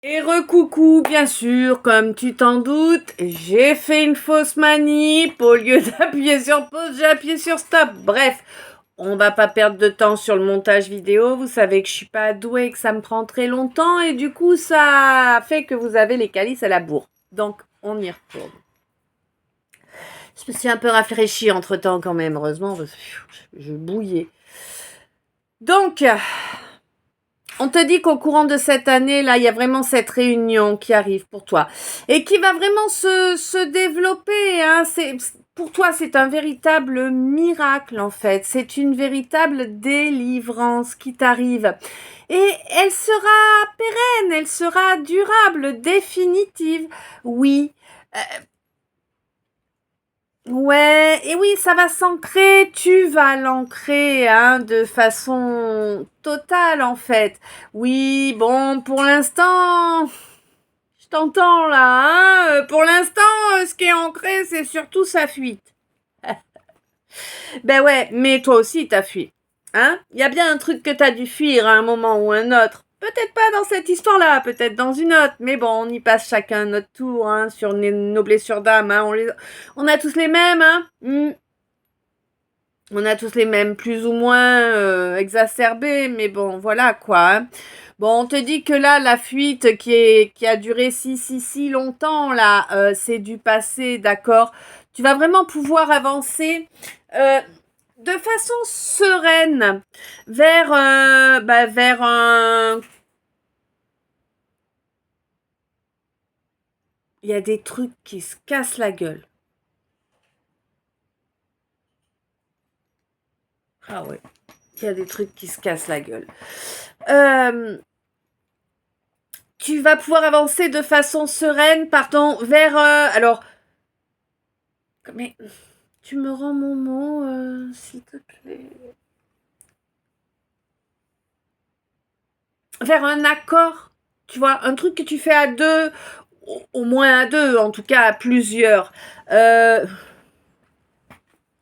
Et recoucou, bien sûr, comme tu t'en doutes, j'ai fait une fausse manip. Au lieu d'appuyer sur pause, j'ai appuyé sur stop. Bref, on va pas perdre de temps sur le montage vidéo. Vous savez que je suis pas douée et que ça me prend très longtemps. Et du coup, ça fait que vous avez les calices à la bourre. Donc, on y retourne. Je me suis un peu rafraîchie entre-temps quand même, heureusement, parce que je bouillais. Donc, on te dit qu'au courant de cette année, là, il y a vraiment cette réunion qui arrive pour toi et qui va vraiment se développer. Hein. Pour toi, c'est un véritable miracle, en fait. C'est une véritable délivrance qui t'arrive. Et elle sera pérenne, elle sera durable, définitive. Oui, ouais, et oui, ça va s'ancrer, tu vas l'ancrer hein, de façon totale en fait. Oui, bon, pour l'instant, je t'entends là, hein, pour l'instant, ce qui est ancré, c'est surtout sa fuite. Ben ouais, mais toi aussi, t'as fui. Hein? Il y a bien un truc que t'as dû fuir à un moment ou un autre. Peut-être pas dans cette histoire-là, peut-être dans une autre, mais bon, on y passe chacun notre tour, hein, sur nos blessures d'âme, hein, on a tous les mêmes, hein. On a tous les mêmes, plus ou moins exacerbés, mais bon, voilà quoi. Hein. Bon, on te dit que là, la fuite qui a duré si longtemps, là, c'est du passé, d'accord. Tu vas vraiment pouvoir avancer de façon sereine vers un... Il y a des trucs qui se cassent la gueule. Ah ouais, il y a des trucs qui se cassent la gueule. Tu vas pouvoir avancer de façon sereine, pardon, vers... alors, mais tu me rends mon mot, s'il te plaît. Vers un accord, tu vois, un truc que tu fais à deux, au moins à deux, en tout cas à plusieurs.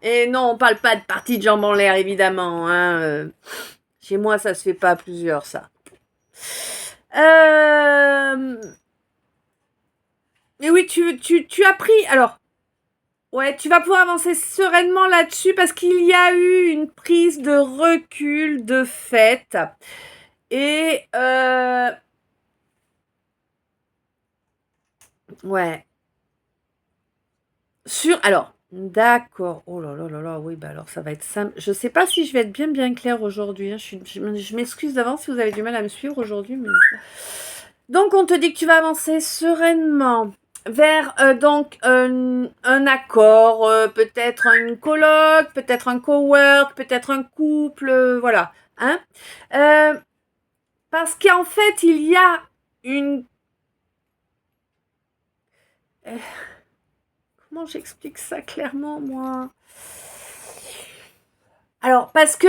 Et non, on parle pas de partie de jambes en l'air, évidemment. Hein. Chez moi, ça se fait pas à plusieurs, ça. Mais oui, tu as pris... Alors, ouais, tu vas pouvoir avancer sereinement là-dessus parce qu'il y a eu une prise de recul de fait. Et ouais. Alors, d'accord. Oh là là là là, oui, bah alors ça va être simple. Je sais pas si je vais être bien claire aujourd'hui. Hein. Je m'excuse d'avance si vous avez du mal à me suivre aujourd'hui. Mais... Donc, on te dit que tu vas avancer sereinement vers donc un accord, peut-être une coloc, peut-être un cowork, peut-être un couple, voilà. Hein parce qu'en fait, il y a une... comment j'explique ça clairement, moi? Alors, parce que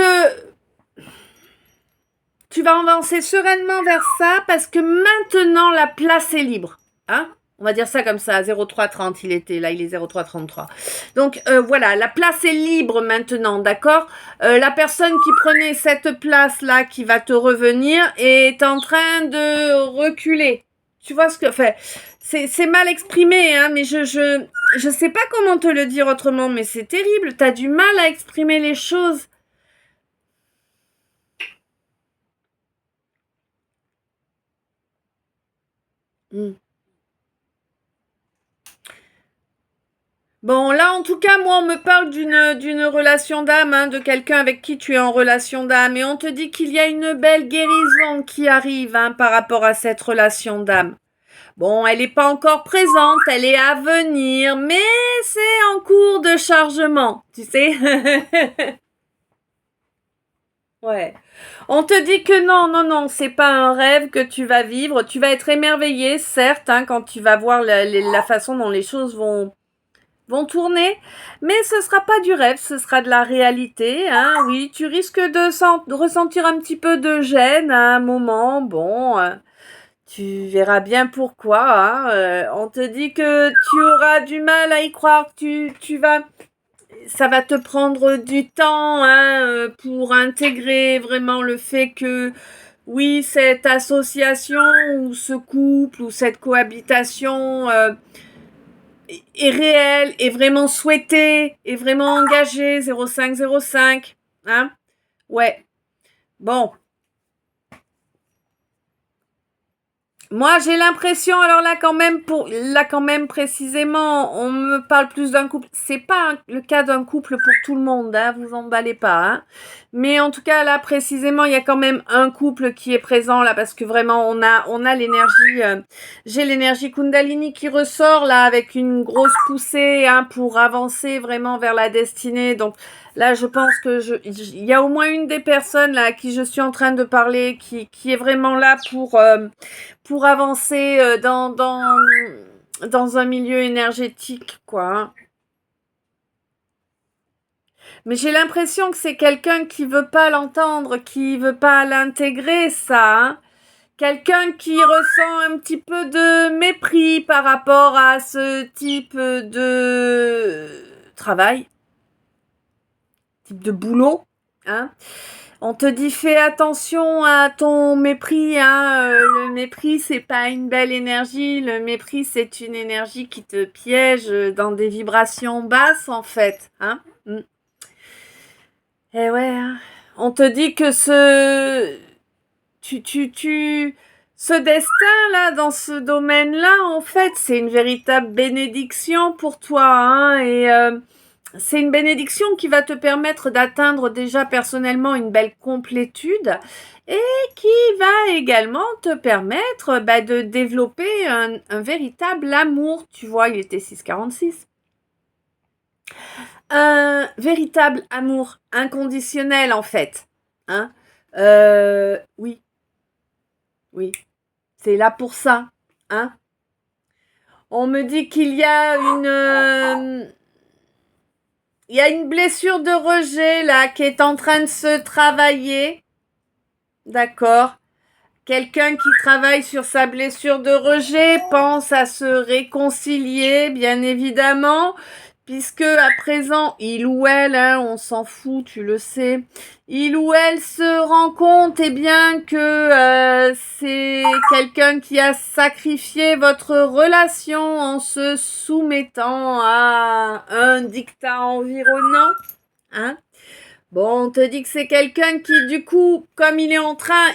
tu vas avancer sereinement vers ça, parce que maintenant, la place est libre. Hein? On va dire ça comme ça, 0330 il était, là il est 0333. Donc voilà, la place est libre maintenant, d'accord la personne qui prenait cette place-là, qui va te revenir, est en train de reculer. Tu vois ce que... Enfin, c'est mal exprimé, hein, mais je sais pas comment te le dire autrement, mais c'est terrible. T'as du mal à exprimer les choses. Mm. Bon, là, en tout cas, moi, on me parle d'une relation d'âme, hein, de quelqu'un avec qui tu es en relation d'âme, et on te dit qu'il y a une belle guérison qui arrive, hein, par rapport à cette relation d'âme. Bon, elle n'est pas encore présente, elle est à venir, mais c'est en cours de chargement, tu sais. Ouais. On te dit que non, c'est pas un rêve que tu vas vivre. Tu vas être émerveillé, certes, hein, quand tu vas voir la façon dont les choses vont tourner, mais ce sera pas du rêve, ce sera de la réalité. Hein. Oui, tu risques de ressentir un petit peu de gêne à un moment. Bon, tu verras bien pourquoi. Hein. On te dit que tu auras du mal à y croire. Tu vas, ça va te prendre du temps hein, pour intégrer vraiment le fait que oui, cette association ou ce couple ou cette cohabitation est réelle, est vraiment souhaitée, est vraiment engagée, 0505, hein? Ouais, bon. Moi, j'ai l'impression, alors là quand même précisément, on me parle plus d'un couple. C'est pas le cas d'un couple pour tout le monde, hein, vous emballez pas, hein. Mais en tout cas, là précisément, il y a quand même un couple qui est présent là parce que vraiment, on a l'énergie. J'ai l'énergie Kundalini qui ressort là avec une grosse poussée, hein, pour avancer vraiment vers la destinée. Donc là, je pense que il y a au moins une des personnes là à qui je suis en train de parler qui est vraiment là pour avancer dans un milieu énergétique, quoi, hein. Mais j'ai l'impression que c'est quelqu'un qui veut pas l'entendre, qui veut pas l'intégrer, ça, hein. Quelqu'un qui ressent un petit peu de mépris par rapport à ce type de travail, type de boulot, hein. On te dit fais attention à ton mépris, hein. Le mépris, c'est pas une belle énergie. Le mépris, c'est une énergie qui te piège dans des vibrations basses, en fait, hein. Eh ouais, hein. On te dit que ce destin-là, dans ce domaine-là, en fait, c'est une véritable bénédiction pour toi, hein. Et c'est une bénédiction qui va te permettre d'atteindre déjà personnellement une belle complétude et qui va également te permettre de développer un véritable amour. Tu vois, il était 6,46. Un véritable amour inconditionnel en fait. Hein. Oui, oui, c'est là pour ça. Hein. On me dit qu'il y a il y a une blessure de rejet là qui est en train de se travailler. D'accord. Quelqu'un qui travaille sur sa blessure de rejet pense à se réconcilier, bien évidemment, puisque à présent, il ou elle, hein, on s'en fout, tu le sais, il ou elle se rend compte, eh bien, que c'est quelqu'un qui a sacrifié votre relation en se soumettant à un dictat environnant, hein. Bon, on te dit que c'est quelqu'un qui, du coup, comme il est en train,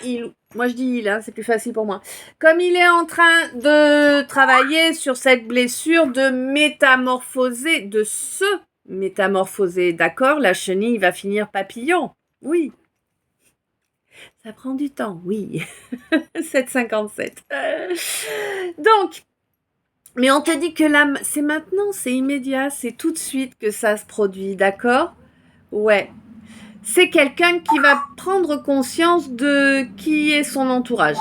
moi je dis il, hein, c'est plus facile pour moi. Comme il est en train de travailler sur cette blessure, de métamorphoser, de se métamorphoser, d'accord? La chenille va finir papillon. Oui. Ça prend du temps, oui. 7,57. Donc, mais on te dit que là, c'est maintenant, c'est immédiat, c'est tout de suite que ça se produit, d'accord? Ouais. C'est quelqu'un qui va prendre conscience de qui est son entourage.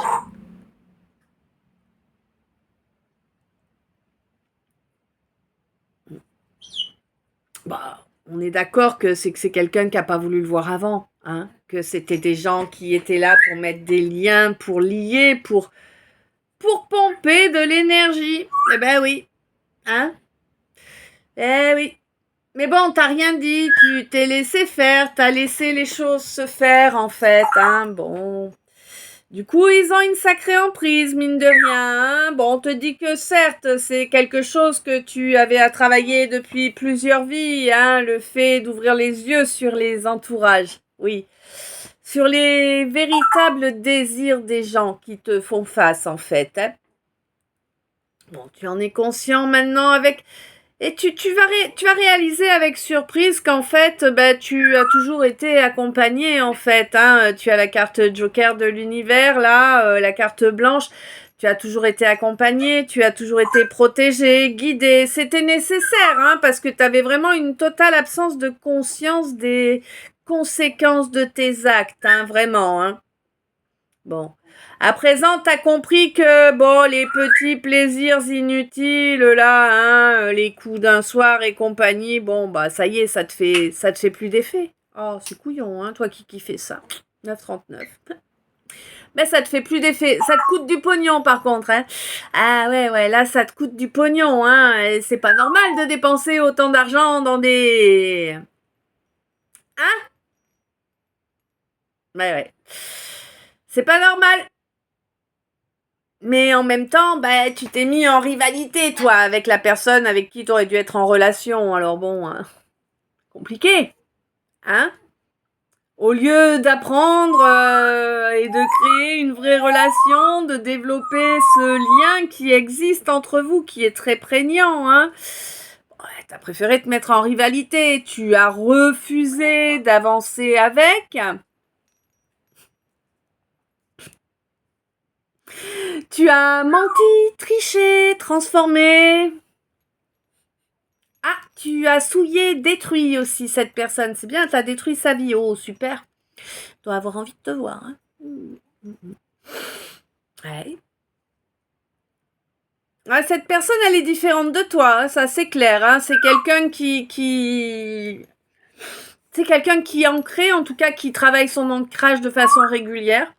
Bah, on est d'accord que c'est quelqu'un qui n'a pas voulu le voir avant, hein, que c'était des gens qui étaient là pour mettre des liens, pour lier, pour pomper de l'énergie. Eh ben oui, hein. Eh oui. Mais bon, t'as rien dit, tu t'es laissé faire, t'as laissé les choses se faire en fait, hein, bon. Du coup, ils ont une sacrée emprise, mine de rien, hein. Bon, on te dit que certes, c'est quelque chose que tu avais à travailler depuis plusieurs vies, hein, le fait d'ouvrir les yeux sur les entourages, oui. Sur les véritables désirs des gens qui te font face, en fait, hein. Bon, tu en es conscient maintenant avec... Et tu vas réaliser avec surprise qu'en fait, tu as toujours été accompagné, en fait, hein. Tu as la carte Joker de l'univers, là, la carte blanche. Tu as toujours été accompagné, tu as toujours été protégé, guidé. C'était nécessaire, hein, parce que tu avais vraiment une totale absence de conscience des conséquences de tes actes, hein, vraiment, hein. Bon. À présent, t'as compris que, bon, les petits plaisirs inutiles, là, hein, les coups d'un soir et compagnie, bon, bah, ça y est, ça te fait plus d'effet. Oh, c'est couillon, hein, toi qui fais ça. 9,39. Mais ça te fait plus d'effet. Ça te coûte du pognon, par contre, hein. Ah, ouais, là, ça te coûte du pognon, hein. Et c'est pas normal de dépenser autant d'argent dans des... Hein? Ouais. C'est pas normal. Mais en même temps, bah, tu t'es mis en rivalité, toi, avec la personne avec qui tu aurais dû être en relation. Alors bon, hein, compliqué, hein? Au lieu d'apprendre et de créer une vraie relation, de développer ce lien qui existe entre vous, qui est très prégnant, hein? Ouais, t'as préféré te mettre en rivalité. Tu as refusé d'avancer avec. Tu as menti, triché, transformé. Ah, tu as souillé, détruit aussi cette personne. C'est bien, tu as détruit sa vie. Oh, super. Tu dois avoir envie de te voir. Hein. Ouais. Ouais, cette personne, elle est différente de toi, hein, ça c'est clair. Hein. C'est quelqu'un C'est quelqu'un qui est ancré, en tout cas qui travaille son ancrage de façon régulière.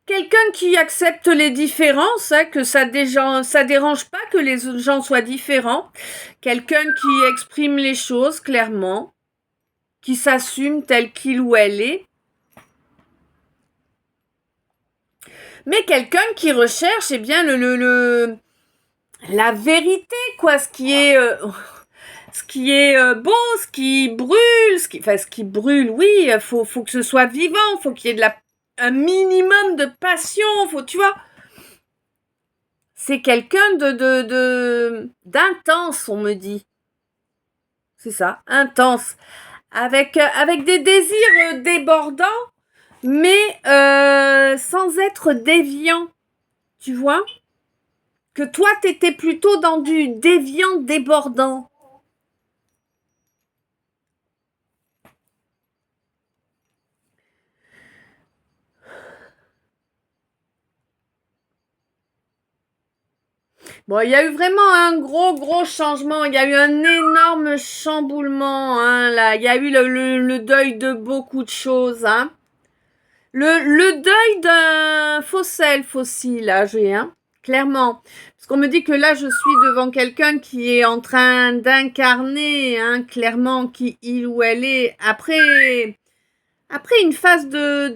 Quelqu'un qui accepte les différences, hein, que ça dérange pas que les gens soient différents. Quelqu'un qui exprime les choses clairement, qui s'assume tel qu'il ou elle est. Mais quelqu'un qui recherche, eh bien, la vérité, quoi, ce qui est beau, ce qui brûle, ce qui brûle, oui, faut que ce soit vivant, faut qu'il y ait un minimum de passion, tu vois. C'est quelqu'un d'intense, on me dit. C'est ça, intense. Avec des désirs débordants, mais sans être déviant. Tu vois? Que toi, t'étais plutôt dans du déviant débordant. Bon, il y a eu vraiment un gros changement. Il y a eu un énorme chamboulement. Hein, là. Il y a eu le deuil de beaucoup de choses. Hein. Le deuil d'un fossile âgé. Hein, clairement. Parce qu'on me dit que là, je suis devant quelqu'un qui est en train d'incarner, hein, clairement, qui il ou elle est. Après une phase de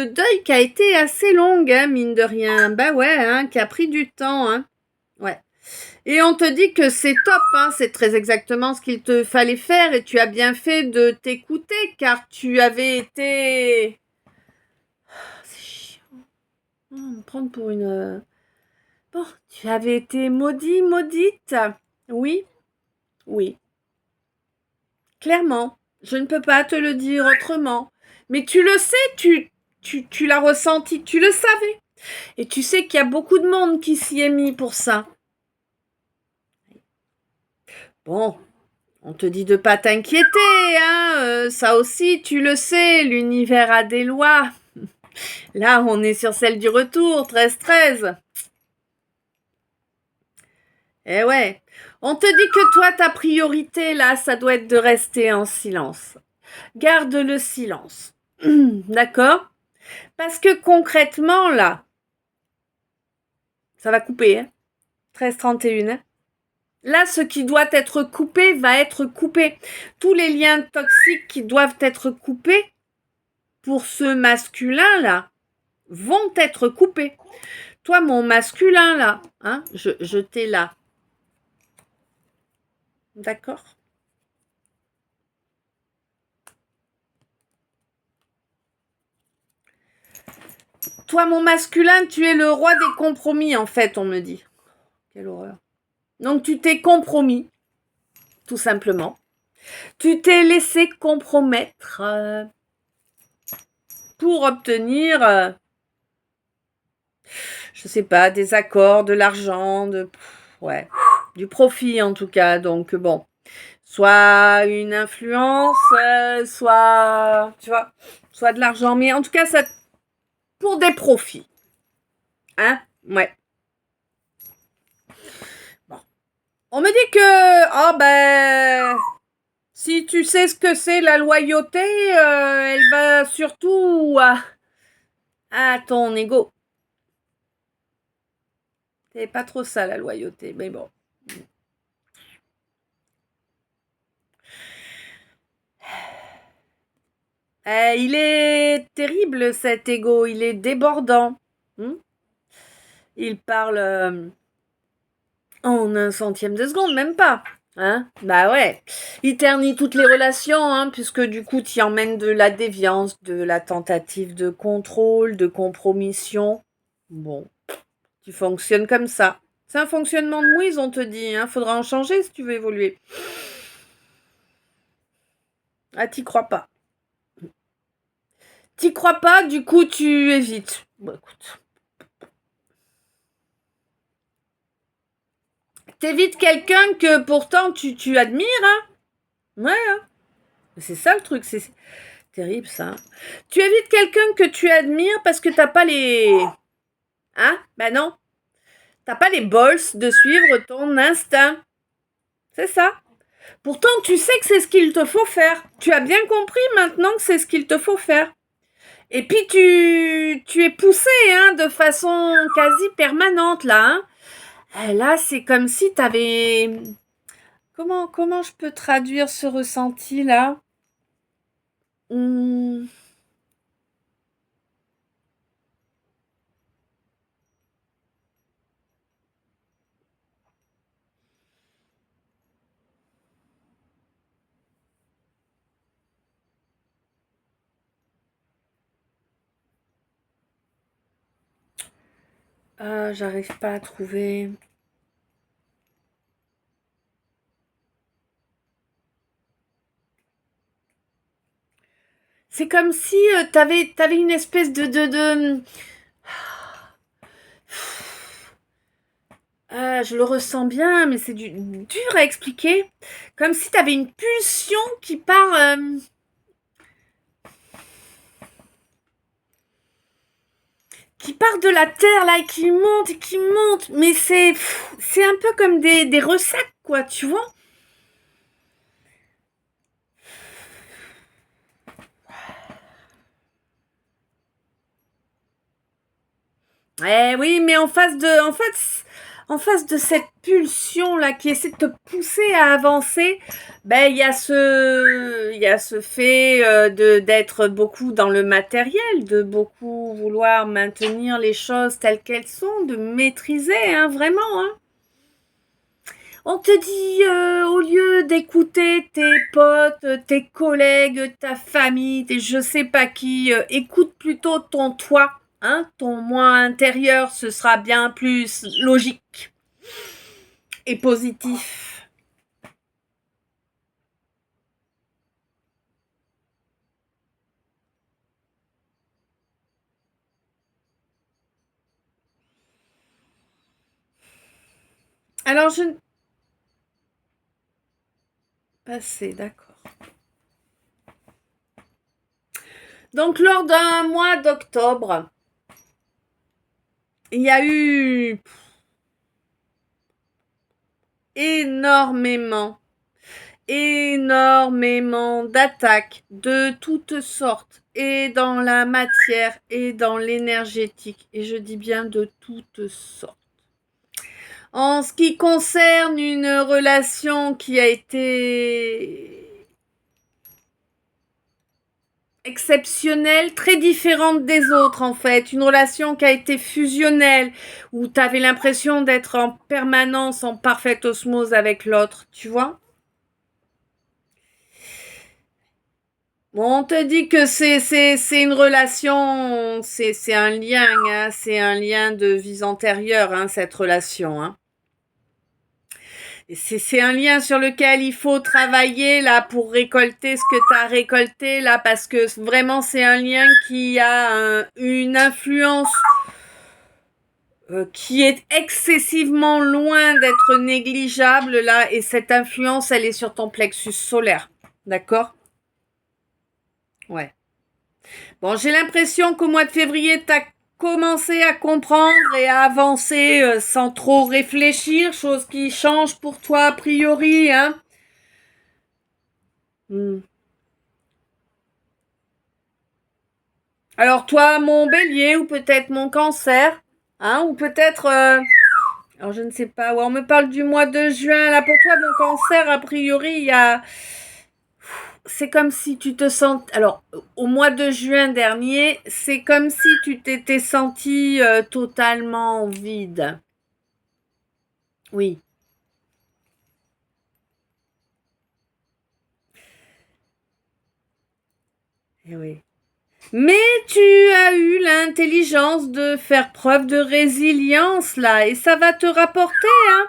deuil qui a été assez longue, hein, mine de rien. Bah ouais, hein, qui a pris du temps. Hein. Ouais. Et on te dit que c'est top, hein, c'est très exactement ce qu'il te fallait faire et tu as bien fait de t'écouter car tu avais été... C'est chiant. Me prendre pour une... Bon, tu avais été maudite. Oui, oui. Clairement. Je ne peux pas te le dire autrement. Mais tu le sais, tu l'as ressenti, tu le savais. Et tu sais qu'il y a beaucoup de monde qui s'y est mis pour ça. Bon, on te dit de pas t'inquiéter, hein, ça aussi tu le sais, l'univers a des lois. Là, on est sur celle du retour, 13-13. Eh ouais, on te dit que toi, ta priorité, là, ça doit être de rester en silence. Garde le silence. D'accord? Parce que concrètement, là, ça va couper, hein? 13-31, hein? Là, ce qui doit être coupé va être coupé. Tous les liens toxiques qui doivent être coupés pour ce masculin-là vont être coupés. Toi, mon masculin, là, hein, je t'ai là. D'accord? Toi, mon masculin, tu es le roi des compromis, en fait, on me dit. Quelle horreur. Donc, tu t'es compromis, tout simplement. Tu t'es laissé compromettre pour obtenir, je sais pas, des accords, de l'argent, ouais, du profit en tout cas. Donc, bon, soit une influence, soit, tu vois, soit de l'argent. Mais en tout cas, ça, pour des profits. Hein? Ouais. Bon. On me dit que, oh ben, si tu sais ce que c'est la loyauté, elle va surtout à ton ego. C'est pas trop ça la loyauté, mais bon. Il est terrible cet ego, il est débordant. Il parle en un centième de seconde, même pas. Hein? Bah ouais. Il ternit toutes les relations, hein, puisque du coup, tu y emmènes de la déviance, de la tentative de contrôle, de compromission. Bon, tu fonctionnes comme ça. C'est un fonctionnement de mouise, on te dit. Hein. Faudra en changer si tu veux évoluer. Ah, t'y crois pas. T'y crois pas, du coup, tu évites. Bon, écoute. T'évites quelqu'un que pourtant tu admires, hein? Ouais, hein? C'est ça le truc, c'est terrible ça. Hein. Tu évites quelqu'un que tu admires parce que t'as pas les... Hein? Ben non. T'as pas les balls de suivre ton instinct. C'est ça. Pourtant, tu sais que c'est ce qu'il te faut faire. Tu as bien compris maintenant que c'est ce qu'il te faut faire. Et puis tu es poussé, hein, de façon quasi permanente là. Hein. Et là, c'est comme si t'avais... Comment je peux traduire ce ressenti là? Ah, j'arrive pas à trouver. C'est comme si t'avais une espèce de... je le ressens bien, mais c'est dur à expliquer. Comme si t'avais une pulsion qui part... qui part de la terre, là, et qui monte, et qui monte. Mais c'est un peu comme des ressacs, quoi, tu vois. Eh oui, mais en face de cette pulsion là qui essaie de te pousser à avancer, ben il y a ce fait de d'être beaucoup dans le matériel, de beaucoup vouloir maintenir les choses telles qu'elles sont, de maîtriser, hein, vraiment. Hein. On te dit au lieu d'écouter tes potes, tes collègues, ta famille, tes je sais pas qui, écoute plutôt ton toi. Hein, ton moi intérieur, ce sera bien plus logique et positif. Alors, je ne... Passé, d'accord. Donc, lors d'un mois d'octobre, il y a eu énormément d'attaques de toutes sortes, et dans la matière et dans l'énergétique, et je dis bien de toutes sortes. En ce qui concerne une relation qui a été exceptionnelle, très différente des autres en fait, une relation qui a été fusionnelle, où tu avais l'impression d'être en permanence en parfaite osmose avec l'autre, tu vois. Bon, on te dit que c'est une relation, c'est un lien, hein, c'est un lien de vies antérieures, hein, cette relation. Hein. C'est un lien sur lequel il faut travailler là pour récolter ce que tu as récolté là, parce que vraiment c'est un lien qui a une influence qui est excessivement loin d'être négligeable là, et cette influence elle est sur ton plexus solaire, d'accord? Ouais. Bon, j'ai l'impression qu'au mois de février, tu as commencé à comprendre et à avancer sans trop réfléchir, chose qui change pour toi a priori, hein. Alors toi, mon bélier, ou peut-être mon cancer, hein, ou peut-être... alors je ne sais pas, ouais, on me parle du mois de juin, là pour toi, mon cancer, a priori, il y a c'est comme si tu te sens... Alors, au mois de juin dernier, c'est comme si tu t'étais senti totalement vide. Oui. Eh oui. Mais tu as eu l'intelligence de faire preuve de résilience là, et ça va te rapporter, hein.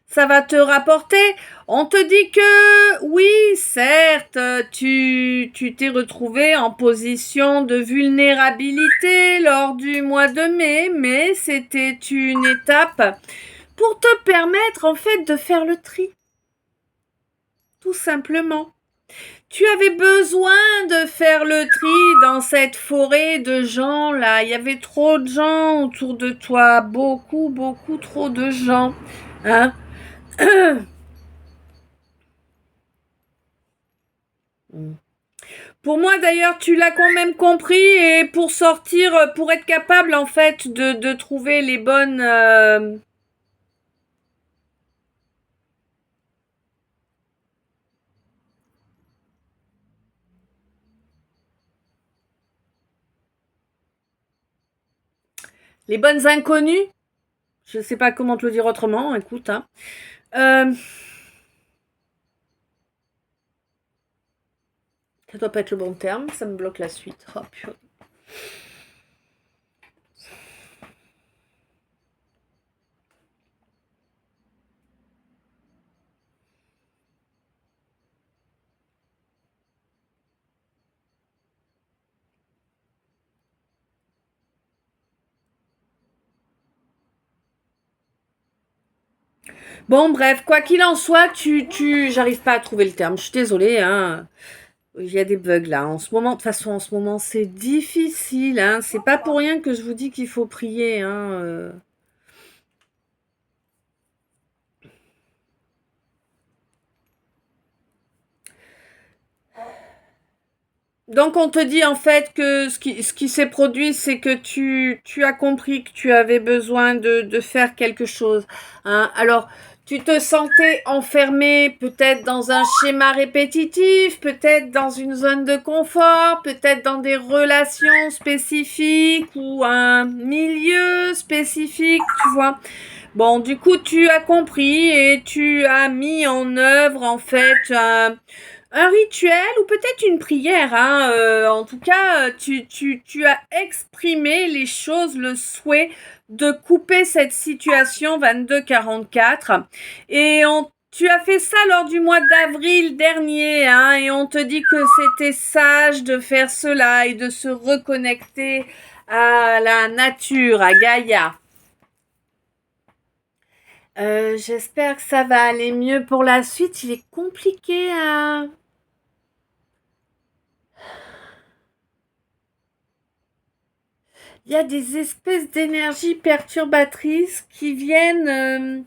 Ça va te rapporter. On te dit que oui, certes, tu t'es retrouvé en position de vulnérabilité lors du mois de mai, mais c'était une étape pour te permettre en fait de faire le tri. Tout simplement. Tu avais besoin de faire le tri dans cette forêt de gens là. Il y avait trop de gens autour de toi. Beaucoup, beaucoup trop de gens. Hein? Pour moi d'ailleurs, tu l'as quand même compris et pour sortir, pour être capable en fait de trouver les bonnes... les bonnes inconnues. Je sais pas comment te le dire autrement, écoute. Hein. Ça doit pas être le bon terme, ça me bloque la suite. Oh, purée. Bon, bref, quoi qu'il en soit, j'arrive pas à trouver le terme. Je suis désolée, hein. Il y a des bugs là. En ce moment, de toute façon, en ce moment, c'est difficile, hein. C'est pas pour rien que je vous dis qu'il faut prier, hein. Donc on te dit en fait que ce qui s'est produit, c'est que tu as compris que tu avais besoin de faire quelque chose. Hein. Alors, tu te sentais enfermé peut-être dans un schéma répétitif, peut-être dans une zone de confort, peut-être dans des relations spécifiques ou un milieu spécifique, tu vois. Bon, du coup, tu as compris et tu as mis en œuvre en fait un rituel ou peut-être une prière, hein. En tout cas, tu as exprimé les choses, le souhait de couper cette situation 22-44 et tu as fait ça lors du mois d'avril dernier, hein, et on te dit que c'était sage de faire cela et de se reconnecter à la nature, à Gaïa. J'espère que ça va aller mieux pour la suite. Il est compliqué à... Il y a des espèces d'énergies perturbatrices qui viennent...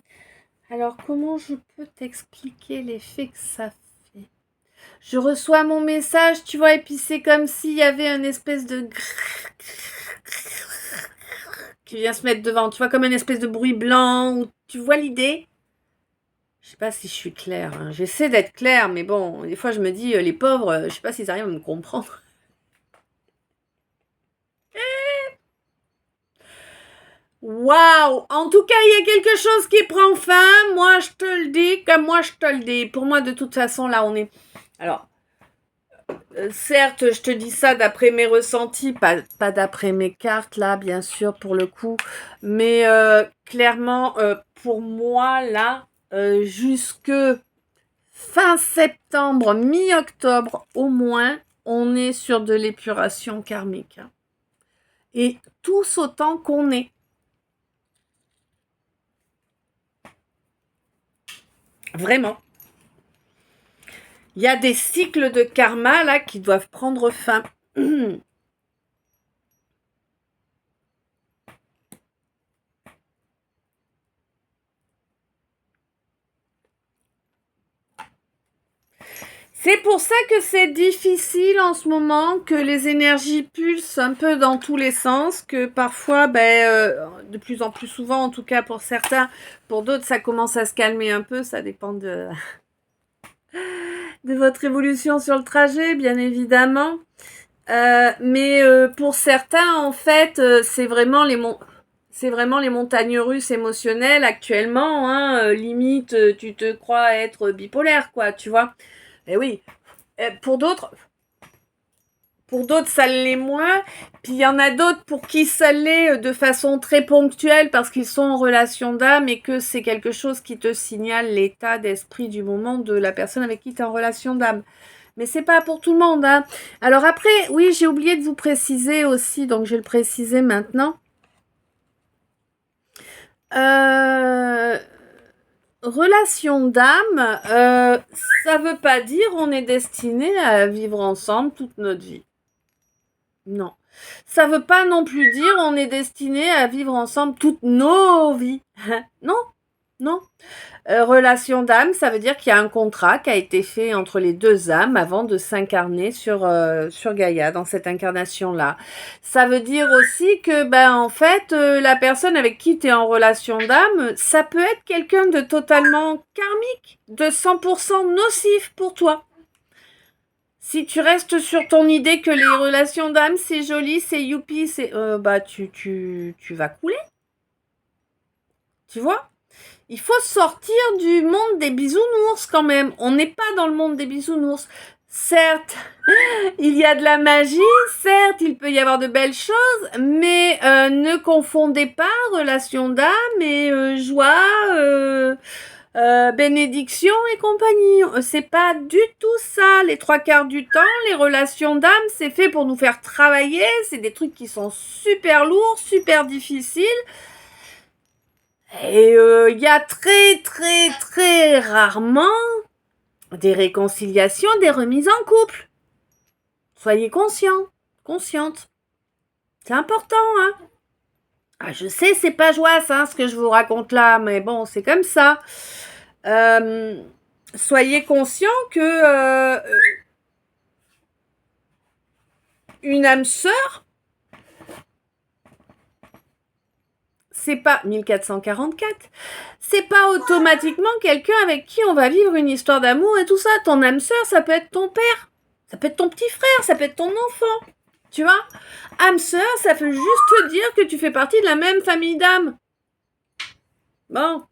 Alors, comment je peux t'expliquer l'effet que ça fait? Je reçois mon message, tu vois, et puis c'est comme s'il y avait une espèce de... qui vient se mettre devant, tu vois, comme une espèce de bruit blanc, ou tu vois l'idée? Je sais pas si je suis claire, hein. J'essaie d'être claire, mais bon, des fois je me dis, les pauvres, je sais pas s'ils arrivent à me comprendre. Waouh! En tout cas, il y a quelque chose qui prend fin. Moi, je te le dis, comme moi, je te le dis. Pour moi, de toute façon, là, on est... Alors, certes, je te dis ça d'après mes ressentis, pas d'après mes cartes, là, bien sûr, pour le coup. Mais clairement, pour moi, là, jusque fin septembre, mi-octobre, au moins, on est sur de l'épuration karmique. Hein. Et tous autant qu'on est. Vraiment. Il y a des cycles de karma là qui doivent prendre fin. C'est pour ça que c'est difficile en ce moment, que les énergies pulsent un peu dans tous les sens, que parfois, de plus en plus souvent, en tout cas pour certains, pour d'autres, ça commence à se calmer un peu, ça dépend de votre évolution sur le trajet, bien évidemment. Mais pour certains, en fait, c'est vraiment les montagnes russes émotionnelles actuellement, hein, limite, tu te crois être bipolaire, quoi, tu vois. Et oui, pour d'autres, ça l'est moins. Puis il y en a d'autres pour qui ça l'est de façon très ponctuelle parce qu'ils sont en relation d'âme et que c'est quelque chose qui te signale l'état d'esprit du moment de la personne avec qui tu es en relation d'âme. Mais c'est pas pour tout le monde, hein. Alors après, oui, j'ai oublié de vous préciser aussi, donc je vais le préciser maintenant. Relation d'âme, ça veut pas dire on est destiné à vivre ensemble toute notre vie. Non. Ça veut pas non plus dire on est destiné à vivre ensemble toutes nos vies. Non, non. Relation d'âme, ça veut dire qu'il y a un contrat qui a été fait entre les deux âmes avant de s'incarner sur Gaïa, dans cette incarnation-là. Ça veut dire aussi que, en fait, la personne avec qui tu es en relation d'âme, ça peut être quelqu'un de totalement karmique, de 100% nocif pour toi. Si tu restes sur ton idée que les relations d'âme, c'est joli, c'est youpi, c'est... tu vas couler. Tu vois ? Il faut sortir du monde des bisounours quand même. On n'est pas dans le monde des bisounours. Certes, il y a de la magie, certes, il peut y avoir de belles choses, mais ne confondez pas relation d'âme et joie, bénédiction et compagnie. C'est pas du tout ça. Les 3/4 du temps, les relations d'âme, c'est fait pour nous faire travailler. C'est des trucs qui sont super lourds, super difficiles. Et il y a très très très rarement des réconciliations, des remises en couple. Soyez conscients, conscientes. C'est important, hein. Ah, je sais, c'est pas joyeux, hein, ce que je vous raconte là, mais bon, c'est comme ça. Soyez conscients que une âme sœur, c'est pas 1444, c'est pas automatiquement quelqu'un avec qui on va vivre une histoire d'amour et tout ça. Ton âme sœur, ça peut être ton père, ça peut être ton petit frère, ça peut être ton enfant. Tu vois, âme sœur, ça veut juste te dire que tu fais partie de la même famille d'âmes. Bon,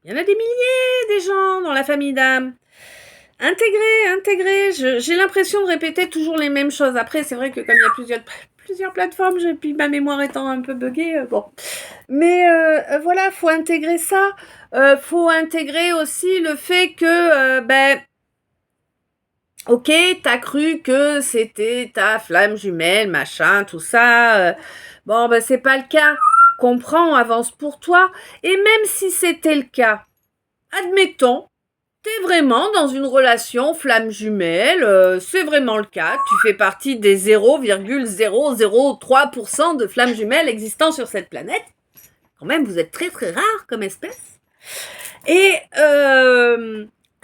il y en a des milliers des gens dans la famille d'âmes. Intégrez. J'ai l'impression de répéter toujours les mêmes choses. Après, c'est vrai que comme il y a plusieurs plateformes, puis ma mémoire étant un peu buggée, bon. Mais voilà, faut intégrer ça. Faut intégrer aussi le fait que, ok, t'as cru que c'était ta flamme jumelle, machin, tout ça. Bon, c'est pas le cas. Comprends, avance pour toi. Et même si c'était le cas, admettons, t'es vraiment dans une relation flamme jumelle, c'est vraiment le cas. Tu fais partie des 0,003% de flammes jumelles existant sur cette planète. Quand même, vous êtes très très rare comme espèce. Et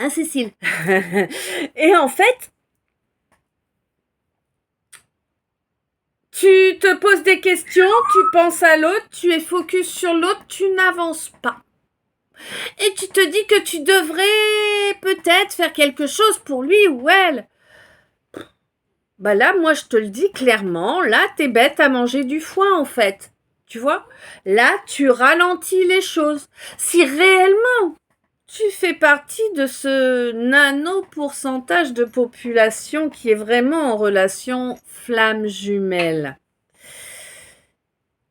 Cécile. Et en fait, tu te poses des questions, tu penses à l'autre, tu es focus sur l'autre, tu n'avances pas. Et tu te dis que tu devrais peut-être faire quelque chose pour lui ou elle. Là, moi, je te le dis clairement, là, t'es bête à manger du foin, en fait. Tu vois ? Là, tu ralentis les choses. Si réellement tu fais partie de ce nano-pourcentage de population qui est vraiment en relation flamme jumelle,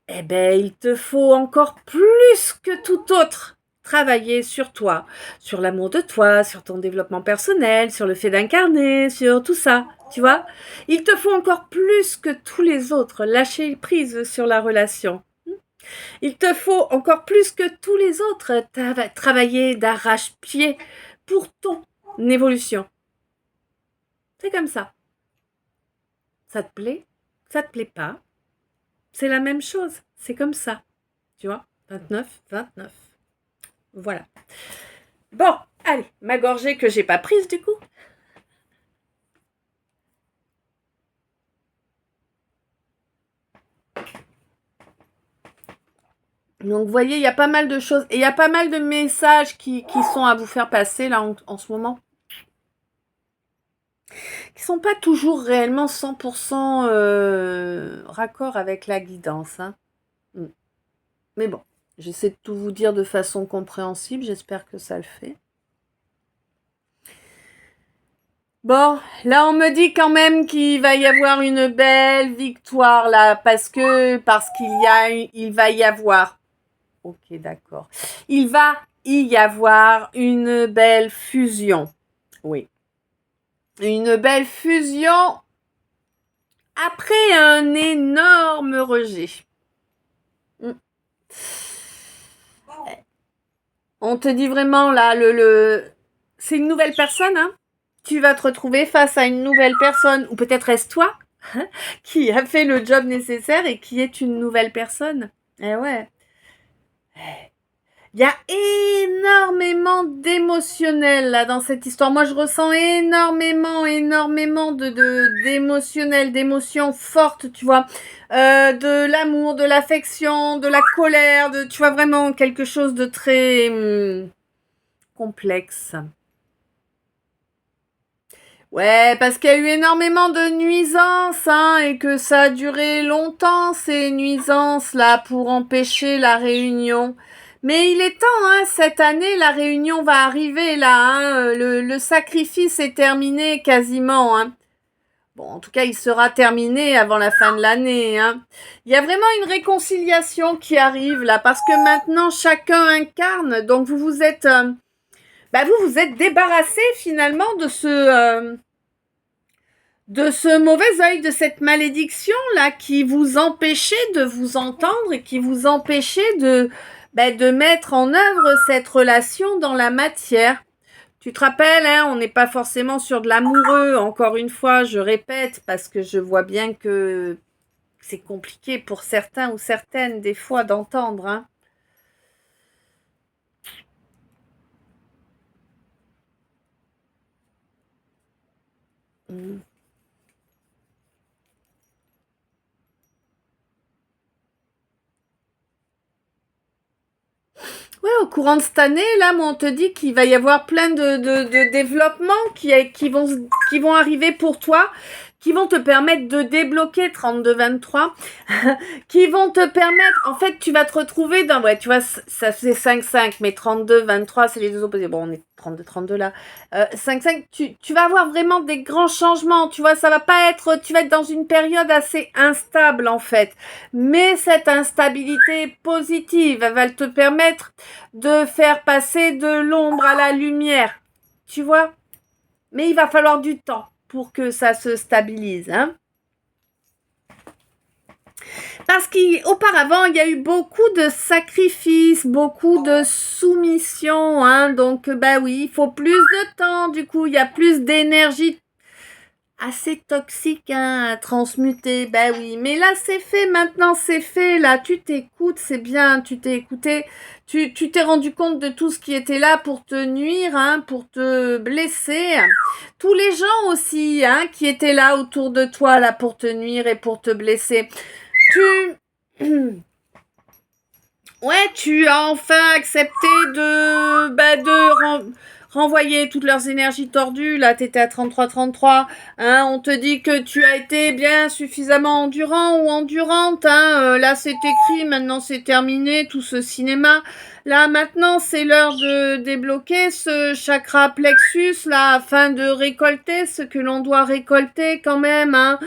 il te faut encore plus que tout autre travailler sur toi, sur l'amour de toi, sur ton développement personnel, sur le fait d'incarner, sur tout ça, tu vois. Il te faut encore plus que tous les autres lâcher prise sur la relation. Il te faut encore plus que tous les autres travailler d'arrache-pied pour ton évolution. C'est comme ça. Ça te plaît ? Ça te plaît pas ? C'est la même chose. C'est comme ça. Tu vois ? 29. Voilà. Bon, allez, ma gorgée que j'ai pas prise du coup. Donc, vous voyez, il y a pas mal de choses. Et il y a pas mal de messages qui sont à vous faire passer là en ce moment. qui sont pas toujours réellement 100% raccord avec la guidance, hein. Mm. Mais bon, j'essaie de tout vous dire de façon compréhensible, j'espère que ça le fait. Bon, là on me dit quand même qu'il va y avoir une belle victoire là, parce qu'il va y avoir. Ok, d'accord. Il va y avoir une belle fusion. Oui. Une belle fusion après un énorme rejet. On te dit vraiment là, c'est une nouvelle personne, hein. Tu vas te retrouver face à une nouvelle personne, ou peut-être est-ce toi qui a fait le job nécessaire et qui est une nouvelle personne. Eh ouais. Il y a énormément d'émotionnel là dans cette histoire. Moi, je ressens énormément d'émotionnel, d'émotions fortes, tu vois, de l'amour, de l'affection, de la colère, tu vois vraiment quelque chose de très complexe. Ouais, parce qu'il y a eu énormément de nuisances, hein, et que ça a duré longtemps, ces nuisances-là, pour empêcher la réunion. Mais il est temps, hein, cette année, la réunion va arriver, là, hein, le sacrifice est terminé quasiment, hein. Bon, en tout cas, il sera terminé avant la fin de l'année, hein. Il y a vraiment une réconciliation qui arrive, là, parce que maintenant, chacun incarne, donc vous vous êtes débarrassé, finalement, de ce mauvais œil, de cette malédiction là qui vous empêchait de vous entendre et qui vous empêchait de mettre en œuvre cette relation dans la matière. Tu te rappelles, hein, on n'est pas forcément sur de l'amoureux, encore une fois, je répète, parce que je vois bien que c'est compliqué pour certains ou certaines des fois d'entendre, hein. Mmh. Ouais, au courant de cette année, là, moi, on te dit qu'il va y avoir plein de développements qui vont arriver pour toi, qui vont te permettre de débloquer 32-23, qui vont te permettre, en fait, tu vas te retrouver dans, ouais, tu vois, ça faisait 5-5, mais 32-23, c'est les deux opposés. Bon, on est 32-32 là. 5-5, tu vas avoir vraiment des grands changements, tu vois, ça va pas être, tu vas être dans une période assez instable, en fait. Mais cette instabilité positive, elle va te permettre de faire passer de l'ombre à la lumière, tu vois. Mais il va falloir du temps pour que ça se stabilise, hein. Parce qu'auparavant, il y a eu beaucoup de sacrifices, beaucoup de soumission, hein. Donc, bah oui, il faut plus de temps. Du coup, il y a plus d'énergie assez toxique, hein, à transmuter. Bah oui, mais là, c'est fait. Maintenant, c'est fait. Là, tu t'écoutes, c'est bien. Tu t'es écouté. Tu t'es rendu compte de tout ce qui était là pour te nuire, hein, pour te blesser. Tous les gens aussi, hein, qui étaient là autour de toi, là, pour te nuire et pour te blesser. Tu as enfin accepté de renvoyer toutes leurs énergies tordues. Là, t'étais à 33-33. Hein, on te dit que tu as été bien suffisamment endurant ou endurante. Hein, là, c'est écrit. Maintenant, c'est terminé. Tout ce cinéma. Là, maintenant, c'est l'heure de débloquer ce chakra plexus, là, afin de récolter ce que l'on doit récolter quand même, hein.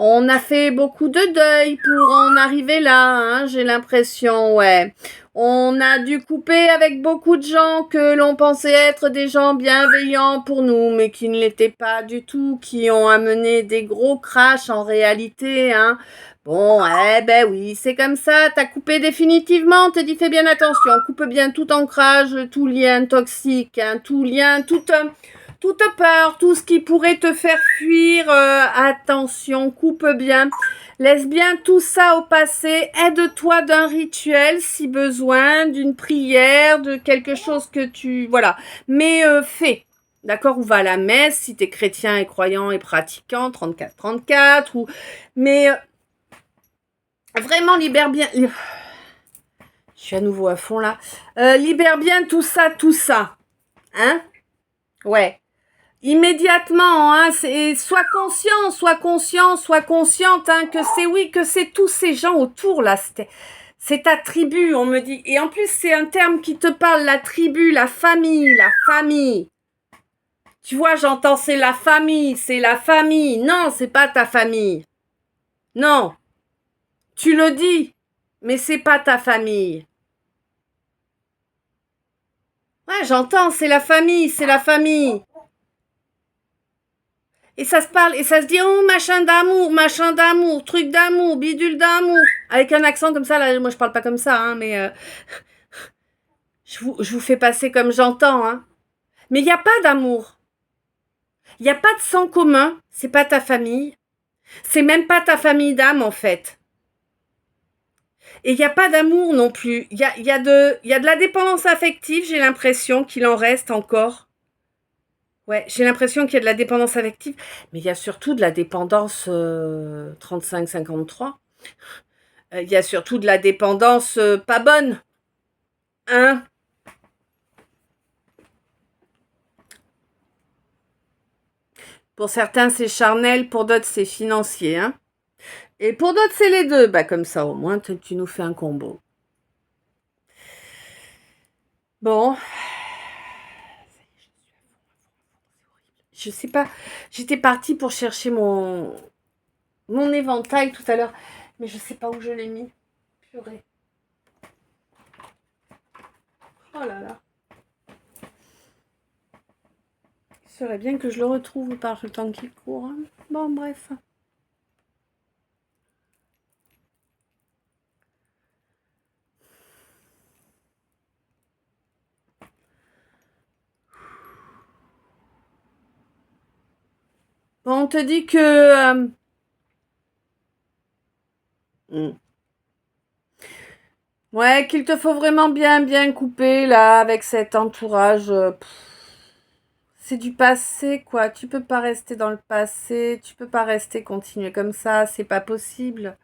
On a fait beaucoup de deuil pour en arriver là, hein, j'ai l'impression, ouais. On a dû couper avec beaucoup de gens que l'on pensait être des gens bienveillants pour nous, mais qui ne l'étaient pas du tout, qui ont amené des gros crashs en réalité, hein. Bon, eh ben oui, c'est comme ça, t'as coupé définitivement, on te dit fais bien attention, coupe bien tout ancrage, tout lien toxique, hein, tout lien, toute peur, tout ce qui pourrait te faire fuir, attention, coupe bien. Laisse bien tout ça au passé. Aide-toi d'un rituel si besoin, d'une prière, de quelque chose que tu... Voilà. Mais fais. D'accord, ou va à la messe si t'es chrétien et croyant et pratiquant, 34-34. Mais vraiment libère bien... Je suis à nouveau à fond là. Libère bien tout ça. Hein? Ouais. Immédiatement, hein, sois conscient, sois consciente, hein, que c'est oui, que c'est tous ces gens autour là, c'est ta tribu, on me dit. Et en plus, c'est un terme qui te parle, la tribu, la famille, la famille. Tu vois, j'entends c'est la famille, c'est la famille. Non, c'est pas ta famille. Non. Tu le dis, mais c'est pas ta famille. Ouais, j'entends, c'est la famille, c'est la famille. Et ça se parle, et ça se dit, oh, machin d'amour, truc d'amour, bidule d'amour. Avec un accent comme ça, là, moi je parle pas comme ça, hein, mais je vous fais passer comme j'entends, hein. Mais il n'y a pas d'amour. Il n'y a pas de sang commun, c'est pas ta famille. C'est même pas ta famille d'âme, en fait. Et il n'y a pas d'amour non plus. Il y a de la dépendance affective, j'ai l'impression qu'il en reste encore. Ouais, j'ai l'impression qu'il y a de la dépendance affective, mais il y a surtout de la dépendance 35-53. Il y a surtout de la dépendance pas bonne. Hein? Pour certains, c'est charnel, pour d'autres, c'est financier. Hein? Et pour d'autres, c'est les deux. Bah, comme ça, au moins, tu nous fais un combo. Bon. Je sais pas. J'étais partie pour chercher mon éventail tout à l'heure. Mais je sais pas où je l'ai mis. Purée. Oh là là. Il serait bien que je le retrouve par le temps qu'il court. Hein. Bon, bref. Bon, on te dit que... Ouais, qu'il te faut vraiment bien couper, là, avec cet entourage. C'est du passé, quoi. Tu peux pas rester dans le passé. Tu peux pas rester continuer comme ça. C'est pas possible.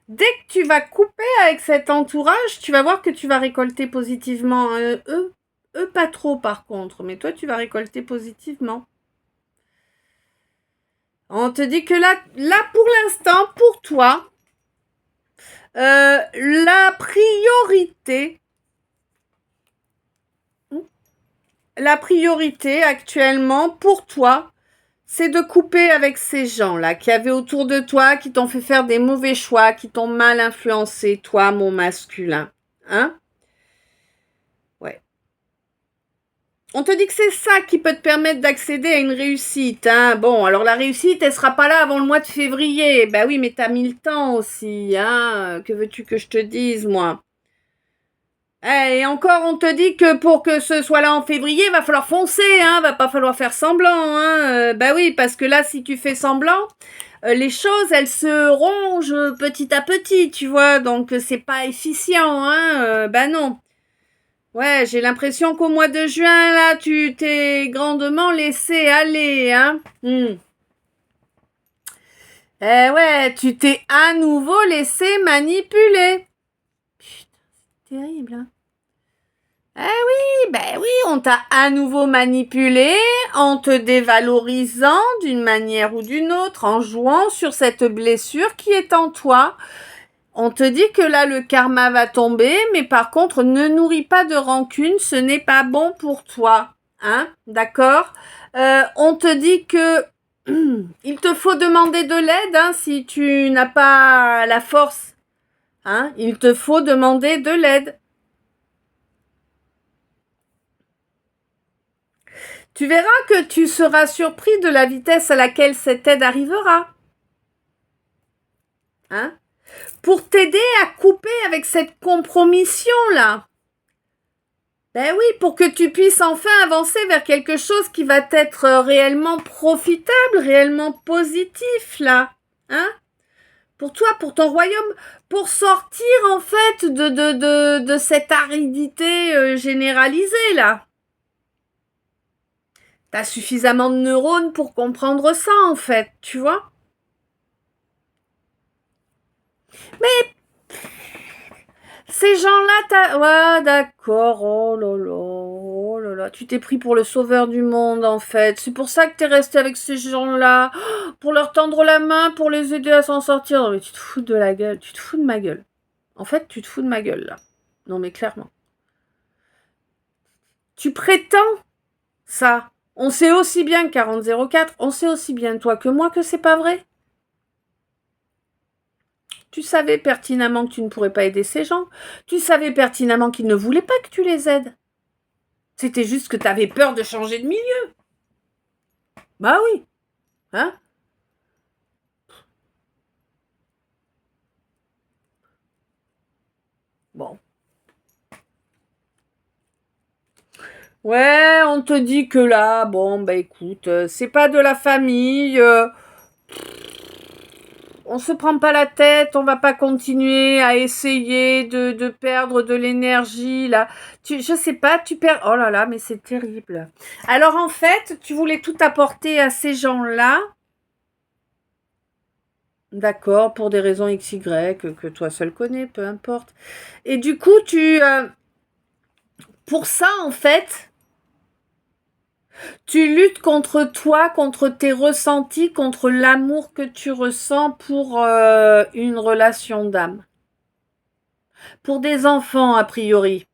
Dès que tu vas couper avec cet entourage, tu vas voir que tu vas récolter positivement. Eux, pas trop, par contre. Mais toi, tu vas récolter positivement. On te dit que là pour l'instant, pour toi, la priorité actuellement pour toi, c'est de couper avec ces gens-là qui avaient autour de toi, qui t'ont fait faire des mauvais choix, qui t'ont mal influencé, toi, mon masculin. Hein? Ouais. On te dit que c'est ça qui peut te permettre d'accéder à une réussite. Hein? Bon, alors la réussite, elle sera pas là avant le mois de février. Ben oui, mais t'as mis le temps aussi. Hein? Que veux-tu que je te dise, moi? Et encore, on te dit que pour que ce soit là en février, va falloir foncer, hein, va pas falloir faire semblant, hein. Bah oui, parce que là, si tu fais semblant, les choses, elles se rongent petit à petit, tu vois, donc c'est pas efficient, hein. Bah non. Ouais, j'ai l'impression qu'au mois de juin, là, tu t'es grandement laissé aller, hein. Eh ouais, tu t'es à nouveau laissé manipuler. Putain, c'est terrible, hein. Ben oui, on t'a à nouveau manipulé en te dévalorisant d'une manière ou d'une autre, en jouant sur cette blessure qui est en toi. On te dit que là, le karma va tomber, mais par contre, ne nourris pas de rancune, ce n'est pas bon pour toi. Hein? D'accord? On te dit que il te faut demander de l'aide hein, si tu n'as pas la force. Hein? Il te faut demander de l'aide. Tu verras que tu seras surpris de la vitesse à laquelle cette aide arrivera. Hein? Pour t'aider à couper avec cette compromission-là. Ben oui, pour que tu puisses enfin avancer vers quelque chose qui va être réellement profitable, réellement positif, là. Hein? Pour toi, pour ton royaume, pour sortir, en fait, de cette aridité généralisée, là. T'as suffisamment de neurones pour comprendre ça, en fait, tu vois? Mais Ces gens-là, ouais, d'accord, oh là là, tu t'es pris pour le sauveur du monde, en fait. C'est pour ça que t'es resté avec ces gens-là, pour leur tendre la main, pour les aider à s'en sortir. Non, mais tu te fous de la gueule, tu te fous de ma gueule. En fait, tu te fous de ma gueule, là. Non, mais clairement. Tu prétends ça. On sait aussi bien, 4004, on sait aussi bien, toi que moi, que c'est pas vrai. Tu savais pertinemment que tu ne pourrais pas aider ces gens. Tu savais pertinemment qu'ils ne voulaient pas que tu les aides. C'était juste que tu avais peur de changer de milieu. Bah oui. Hein? Bon. Ouais, on te dit que là, bon, bah écoute, c'est pas de la famille. On se prend pas la tête, on va pas continuer à essayer de perdre de l'énergie là. Je sais pas, tu perds. Oh là là, mais c'est terrible. Alors en fait, tu voulais tout apporter à ces gens-là. D'accord, pour des raisons XY que toi seul connais, peu importe. Et du coup, pour ça en fait, tu luttes contre toi, contre tes ressentis, contre l'amour que tu ressens pour une relation d'âme. Pour des enfants, a priori.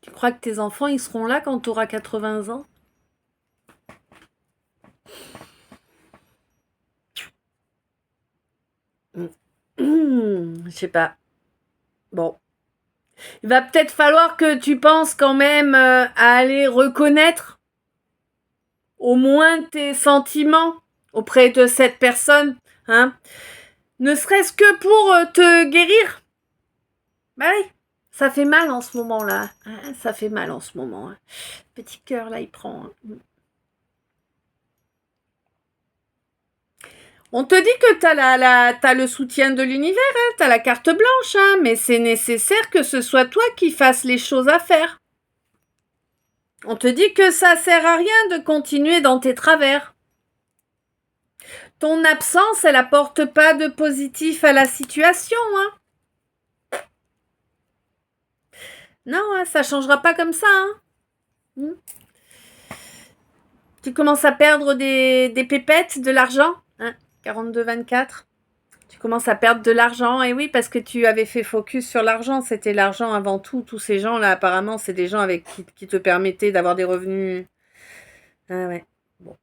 Tu crois que tes enfants, ils seront là quand tu auras 80 ans? Je sais pas. Bon. Il va peut-être falloir que tu penses quand même à aller reconnaître au moins tes sentiments auprès de cette personne, hein. Ne serait-ce que pour te guérir. Bah oui, ça fait mal en ce moment-là. Hein, ça fait mal en ce moment. Hein. Petit cœur, là, il prend. Hein. On te dit que t'as le soutien de l'univers, hein, t'as la carte blanche, hein, mais c'est nécessaire que ce soit toi qui fasses les choses à faire. On te dit que ça sert à rien de continuer dans tes travers. Ton absence, elle apporte pas de positif à la situation, hein. Non, hein, ça changera pas comme ça, hein. Tu commences à perdre des pépettes, de l'argent, hein, 42-24. Tu commences à perdre de l'argent, et oui, parce que tu avais fait focus sur l'argent, c'était l'argent avant tout. Tous ces gens-là, apparemment, c'est des gens avec qui te permettaient d'avoir des revenus. Ah ouais, bon.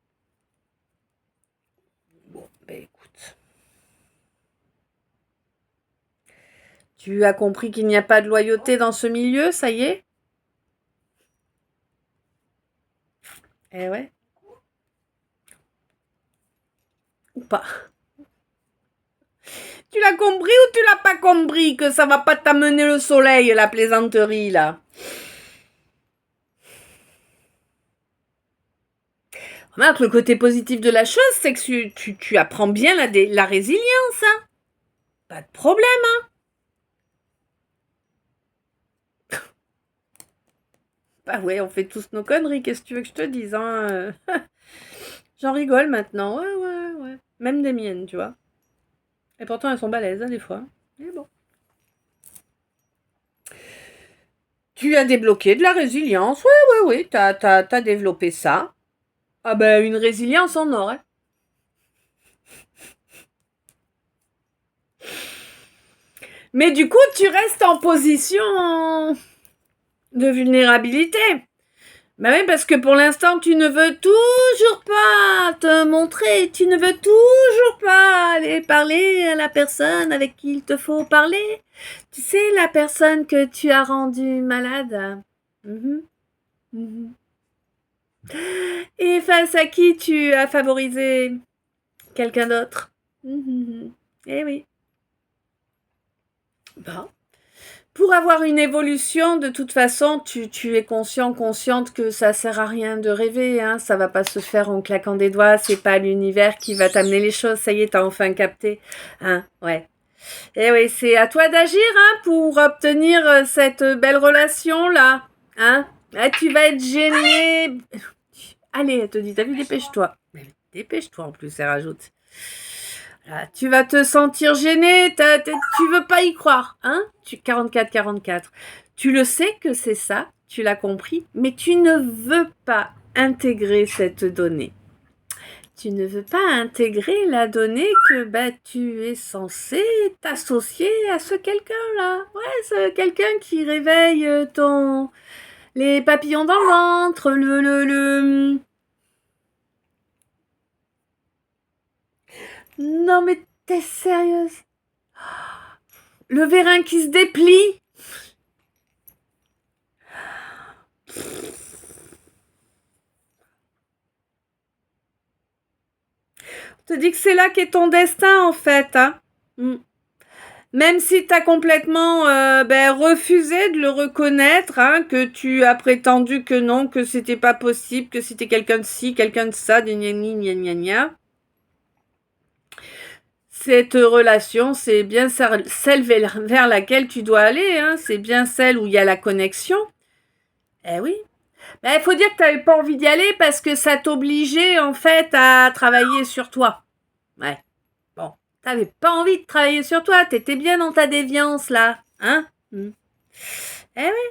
Bon, ben écoute. Tu as compris qu'il n'y a pas de loyauté dans ce milieu, ça y est? Eh ouais. Ou pas. Tu l'as compris ou tu l'as pas compris que ça va pas t'amener le soleil, la plaisanterie, là? Remarque, le côté positif de la chose, c'est que tu apprends bien la résilience, hein. Pas de problème, hein. Bah ouais, on fait tous nos conneries, qu'est-ce que tu veux que je te dise, hein. J'en rigole maintenant, ouais. Même des miennes, tu vois. Et pourtant, elles sont balèzes, hein, des fois. Mais bon. Tu as débloqué de la résilience, ouais, t'as développé ça. Ah ben, une résilience en or, hein. Mais du coup, tu restes en position de vulnérabilité. Ben oui, parce que pour l'instant, tu ne veux toujours pas te montrer, tu ne veux toujours pas aller parler à la personne avec qui il te faut parler. Tu sais, la personne que tu as rendue malade. Mhm, mhm. Et face à qui tu as favorisé quelqu'un d'autre. Mhm. Eh oui. Bon. Pour avoir une évolution, de toute façon, tu es consciente que ça sert à rien de rêver, hein. Ça va pas se faire en claquant des doigts, c'est pas l'univers qui va t'amener les choses, ça y est, t'as enfin capté. Hein, ouais. Eh oui, c'est à toi d'agir, hein, pour obtenir cette belle relation-là. Hein. Ah, tu vas être gêné. Allez, elle te dit, t'as vu, dépêche-toi. Dépêche-toi en plus, elle rajoute. Là, tu vas te sentir gêné, tu veux pas y croire, hein? 44. Tu le sais que c'est ça, tu l'as compris, mais tu ne veux pas intégrer cette donnée. Tu ne veux pas intégrer la donnée que tu es censé t'associer à ce quelqu'un-là. Ouais, ce quelqu'un qui réveille les papillons dans le ventre, Non mais t'es sérieuse? Le vérin qui se déplie? On te dit que c'est là qu'est ton destin en fait, hein. Même si t'as complètement refusé de le reconnaître, hein, que tu as prétendu que non, que c'était pas possible, que c'était quelqu'un de ci, quelqu'un de ça, gna. Cette relation, c'est bien celle vers laquelle tu dois aller, hein. C'est bien celle où il y a la connexion. Eh oui. Il faut dire que tu n'avais pas envie d'y aller parce que ça t'obligeait en fait à travailler sur toi. Ouais. Bon. T'avais pas envie de travailler sur toi. T'étais bien dans ta déviance là. Hein? Eh oui.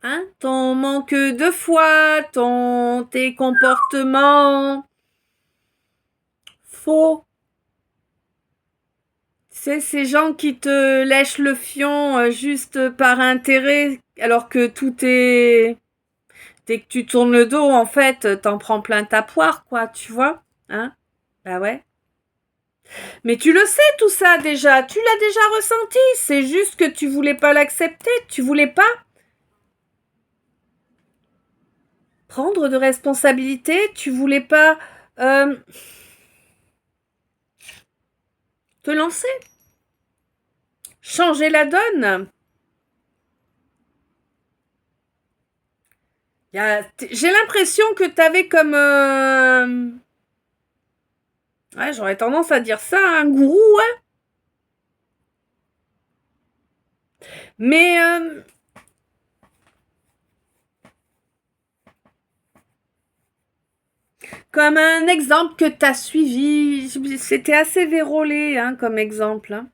Hein? Ton manque de foi, tes comportements faux. C'est ces gens qui te lèchent le fion juste par intérêt alors que tout est... Dès que tu tournes le dos, en fait, t'en prends plein ta poire, quoi, tu vois, hein? Bah ouais. Mais tu le sais tout ça déjà, tu l'as déjà ressenti, c'est juste que tu voulais pas l'accepter, tu voulais pas prendre de responsabilité, tu voulais pas te lancer, changer la donne. J'ai l'impression que t'avais comme... Ouais, j'aurais tendance à dire ça, un gourou, hein. Mais... comme un exemple que t'as suivi, c'était assez vérolé, hein, comme exemple, hein.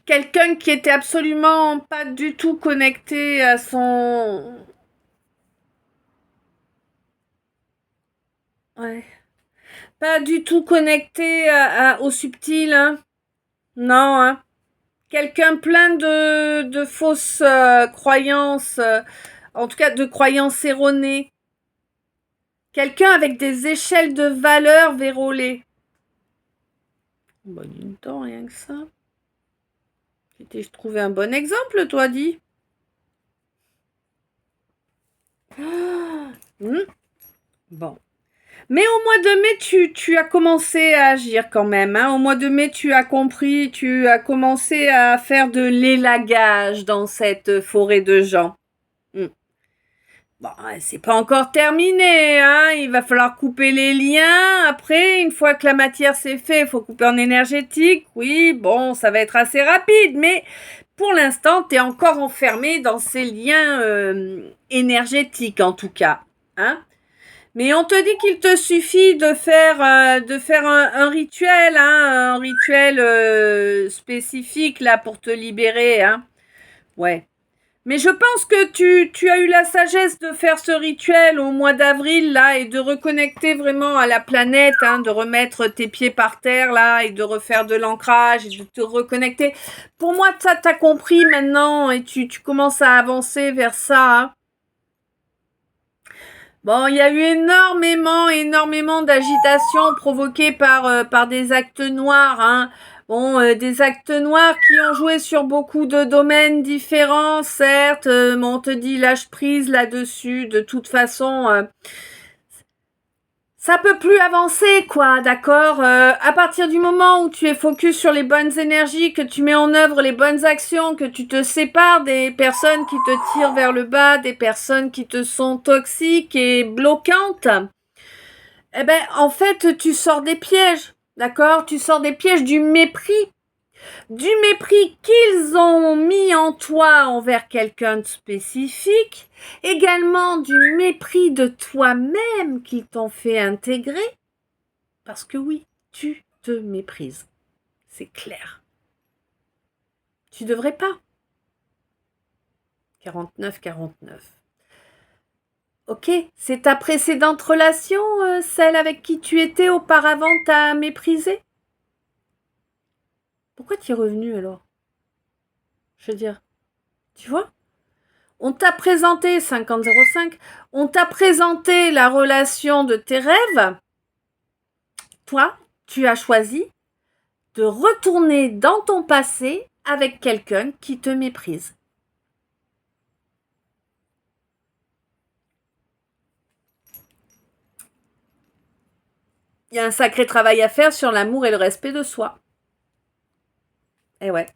Quelqu'un qui était absolument pas du tout connecté à son... Ouais. Pas du tout connecté au subtil, hein. Non, hein. Quelqu'un plein de fausses croyances, en tout cas de croyances erronées. Quelqu'un avec des échelles de valeur vérolées. Bah, dis donc, rien que ça. Je trouvais un bon exemple, toi, dis. Bon. Mais au mois de mai, tu as commencé à agir quand même, hein. Au mois de mai, tu as compris, tu as commencé à faire de l'élagage dans cette forêt de gens. Bon, c'est pas encore terminé, hein. Il va falloir couper les liens. Après, une fois que la matière s'est faite, il faut couper en énergétique. Oui, bon, ça va être assez rapide, mais pour l'instant, tu es encore enfermé dans ces liens énergétiques, en tout cas, hein. Mais on te dit qu'il te suffit de faire un rituel, hein, un rituel spécifique là pour te libérer, hein. Ouais. Mais je pense que tu as eu la sagesse de faire ce rituel au mois d'avril là et de reconnecter vraiment à la planète, hein, de remettre tes pieds par terre là et de refaire de l'ancrage et de te reconnecter. Pour moi, ça t'as compris maintenant et tu commences à avancer vers ça, hein. Bon, il y a eu énormément d'agitation provoquée par des actes noirs, hein. Bon, des actes noirs qui ont joué sur beaucoup de domaines différents, certes, mais on te dit lâche prise là-dessus. De toute façon, ça peut plus avancer, quoi, d'accord? À partir du moment où tu es focus sur les bonnes énergies, que tu mets en œuvre les bonnes actions, que tu te sépares des personnes qui te tirent vers le bas, des personnes qui te sont toxiques et bloquantes, en fait, tu sors des pièges, d'accord? Tu sors des pièges du mépris. du mépris qu'ils ont mis en toi envers quelqu'un de spécifique, également du mépris de toi-même qu'ils t'ont fait intégrer, parce que oui, tu te méprises, c'est clair. Tu devrais pas. 49. Ok, c'est ta précédente relation, celle avec qui tu étais auparavant, t'a méprisé? Pourquoi tu es revenu alors? Je veux dire, tu vois? On t'a présenté 5005, on t'a présenté la relation de tes rêves. Toi, tu as choisi de retourner dans ton passé avec quelqu'un qui te méprise. Il y a un sacré travail à faire sur l'amour et le respect de soi. Eh ouais.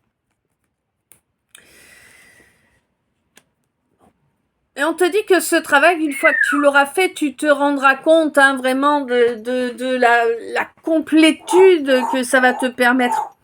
Et on te dit que ce travail, une fois que tu l'auras fait, tu te rendras compte vraiment de la complétude que ça va te permettre.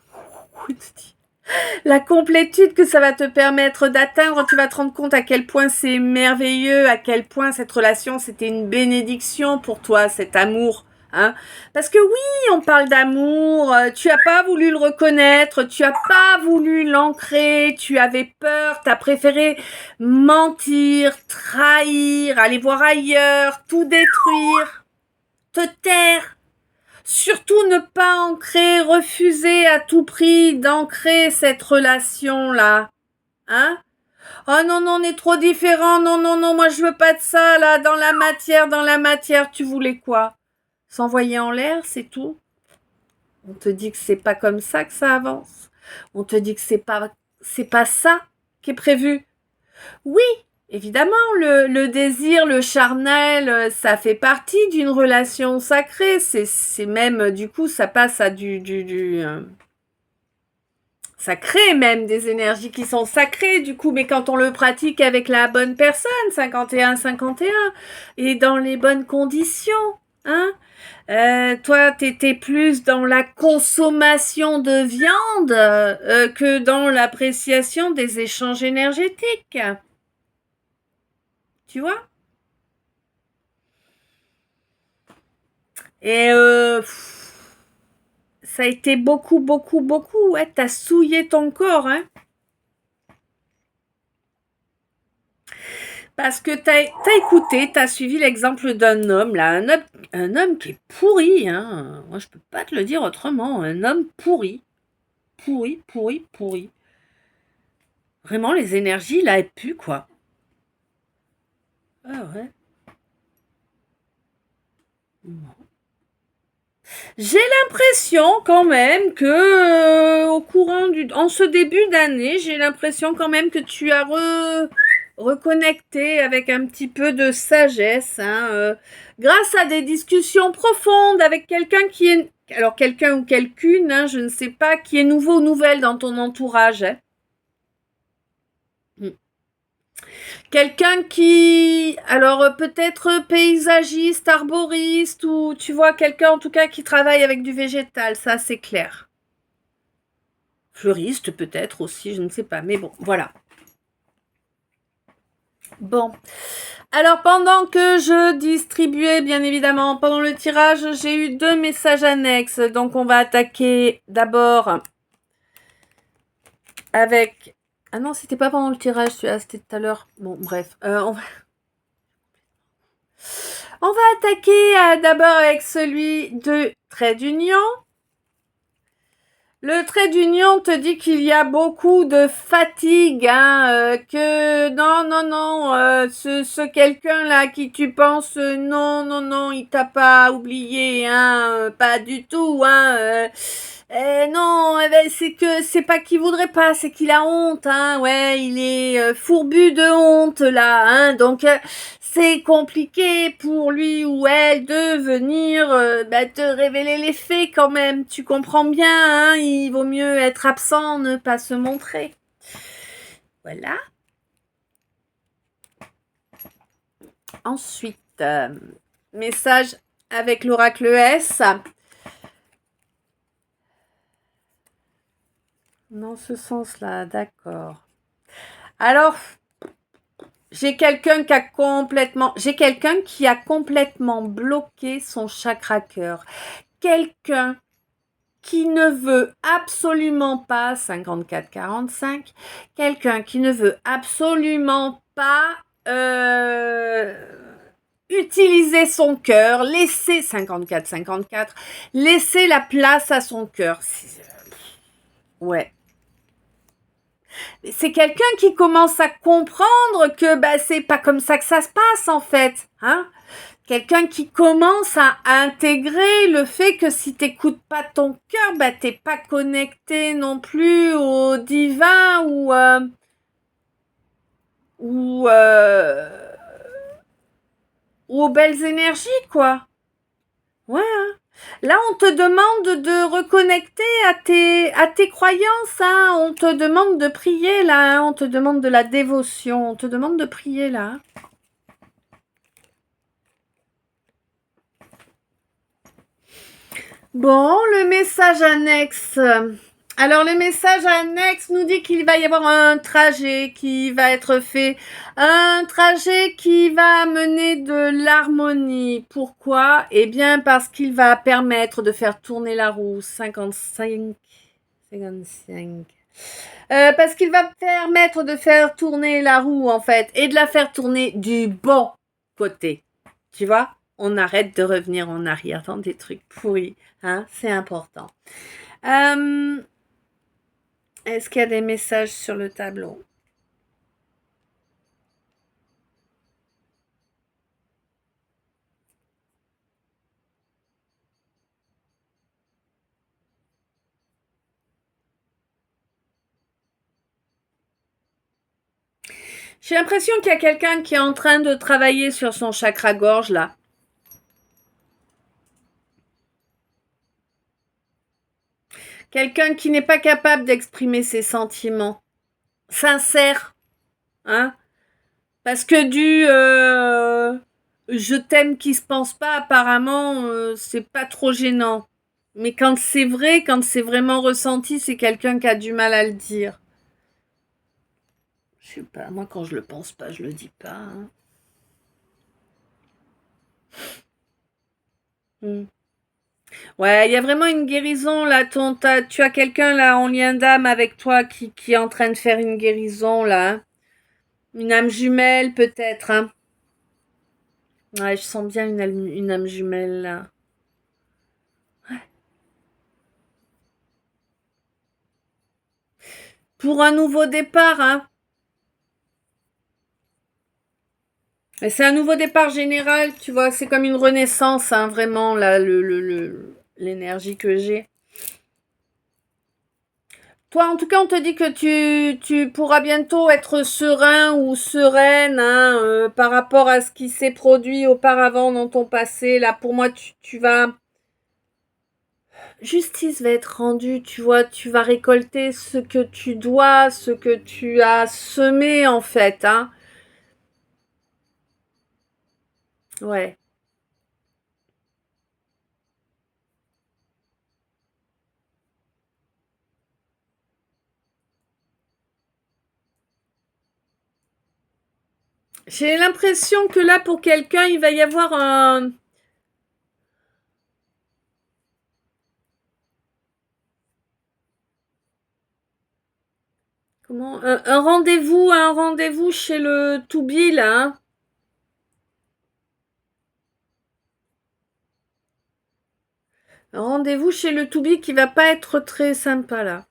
La complétude que ça va te permettre d'atteindre, tu vas te rendre compte à quel point c'est merveilleux, à quel point cette relation, c'était une bénédiction pour toi, cet amour. Hein? Parce que oui, on parle d'amour, tu as pas voulu le reconnaître, tu as pas voulu l'ancrer, tu avais peur, tu as préféré mentir, trahir, aller voir ailleurs, tout détruire, te taire. Surtout ne pas ancrer, refuser à tout prix d'ancrer cette relation-là. Hein? Oh non, non, on est trop différents, non, non, non, moi je veux pas de ça, là, dans la matière, tu voulais quoi? S'envoyer en l'air, c'est tout. On te dit que c'est pas comme ça que ça avance. On te dit que c'est pas ça qui est prévu. Oui, évidemment, le désir, le charnel, ça fait partie d'une relation sacrée. C'est même, du coup, ça passe à ça crée même des énergies qui sont sacrées, du coup, mais quand on le pratique avec la bonne personne, 51, et dans les bonnes conditions, hein. Toi, t'étais plus dans la consommation de viande que dans l'appréciation des échanges énergétiques. Tu vois? Et ça a été beaucoup. Ouais, t'as souillé ton corps, hein? Parce que t'as écouté, t'as suivi l'exemple d'un homme, là. Un homme qui est pourri, hein. Moi, je peux pas te le dire autrement. Un homme pourri. Pourri. Vraiment, les énergies, là, elles puent, quoi. Ah ouais. J'ai l'impression quand même que en ce début d'année, j'ai l'impression quand même que tu as reconnecté avec un petit peu de sagesse, hein, grâce à des discussions profondes avec quelqu'un qui est, alors quelqu'un ou quelqu'une, hein, je ne sais pas, qui est nouveau ou nouvelle dans ton entourage. Hein. Quelqu'un qui, alors peut-être paysagiste, arboriste, ou tu vois, quelqu'un en tout cas qui travaille avec du végétal, ça c'est clair. Fleuriste peut-être aussi, je ne sais pas, mais bon, voilà. Bon. Alors pendant que je distribuais, bien évidemment, pendant le tirage, j'ai eu 2 messages annexes. Donc on va attaquer d'abord avec... Ah non, c'était pas pendant le tirage, c'était tout à l'heure. Bon, bref. On va attaquer d'abord avec celui de trait d'union. Le trait d'union te dit qu'il y a beaucoup de fatigue, hein, que non, ce quelqu'un-là qui tu penses, non, il t'a pas oublié, hein, pas du tout, hein. Non, c'est que c'est pas qu'il voudrait pas, c'est qu'il a honte, hein, ouais, il est fourbu de honte là, hein, donc c'est compliqué pour lui ou elle de venir te révéler les faits quand même, tu comprends bien, hein, il vaut mieux être absent, ne pas se montrer. Voilà. Ensuite, message avec l'oracle S. Dans ce sens-là, d'accord. Alors, j'ai quelqu'un qui a complètement bloqué son chakra cœur. Quelqu'un qui ne veut absolument pas 54-45, quelqu'un qui ne veut absolument pas utiliser son cœur, laisser 54-54, laisser la place à son cœur. Ouais. C'est quelqu'un qui commence à comprendre que bah, c'est pas comme ça que ça se passe en fait. Hein? Quelqu'un qui commence à intégrer le fait que si t'écoutes pas ton cœur, bah t'es pas connecté non plus au divin ou aux belles énergies, quoi. Ouais. Hein. Là, on te demande de reconnecter à tes croyances. Hein. On te demande de prier, là. Hein. On te demande de la dévotion. On te demande de prier, là. Hein. Bon, le message annexe. Alors, le message annexe nous dit qu'il va y avoir un trajet qui va être fait. Un trajet qui va amener de l'harmonie. Pourquoi? Eh bien, parce qu'il va permettre de faire tourner la roue. 55. Parce qu'il va permettre de faire tourner la roue, en fait. Et de la faire tourner du bon côté. Tu vois? On arrête de revenir en arrière dans des trucs pourris. Hein, c'est important. Est-ce qu'il y a des messages sur le tableau? J'ai l'impression qu'il y a quelqu'un qui est en train de travailler sur son chakra-gorge, là. Quelqu'un qui n'est pas capable d'exprimer ses sentiments. Sincères. Hein? Parce que je t'aime qui se pense pas, apparemment, c'est pas trop gênant. Mais quand c'est vrai, quand c'est vraiment ressenti, c'est quelqu'un qui a du mal à le dire. Je sais pas, moi quand je le pense pas, je le dis pas. Hein. Ouais, il y a vraiment une guérison là. Tu as quelqu'un là en lien d'âme avec toi qui est en train de faire une guérison là. Hein. Une âme jumelle peut-être. Hein. Ouais, je sens bien une âme jumelle là. Pour un nouveau départ, hein. Et c'est un nouveau départ général, tu vois. C'est comme une renaissance, hein, vraiment là, l'énergie que j'ai. Toi, en tout cas, on te dit que tu pourras bientôt être serein ou sereine hein, par rapport à ce qui s'est produit auparavant dans ton passé. Là, pour moi, tu vas... Justice va être rendue, tu vois, tu vas récolter ce que tu dois, ce que tu as semé, en fait. Hein. Ouais. J'ai l'impression que là, pour quelqu'un, il va y avoir un... Comment un rendez-vous chez le Toubi, là. Hein. Un rendez-vous chez le Toubi qui va pas être très sympa, là.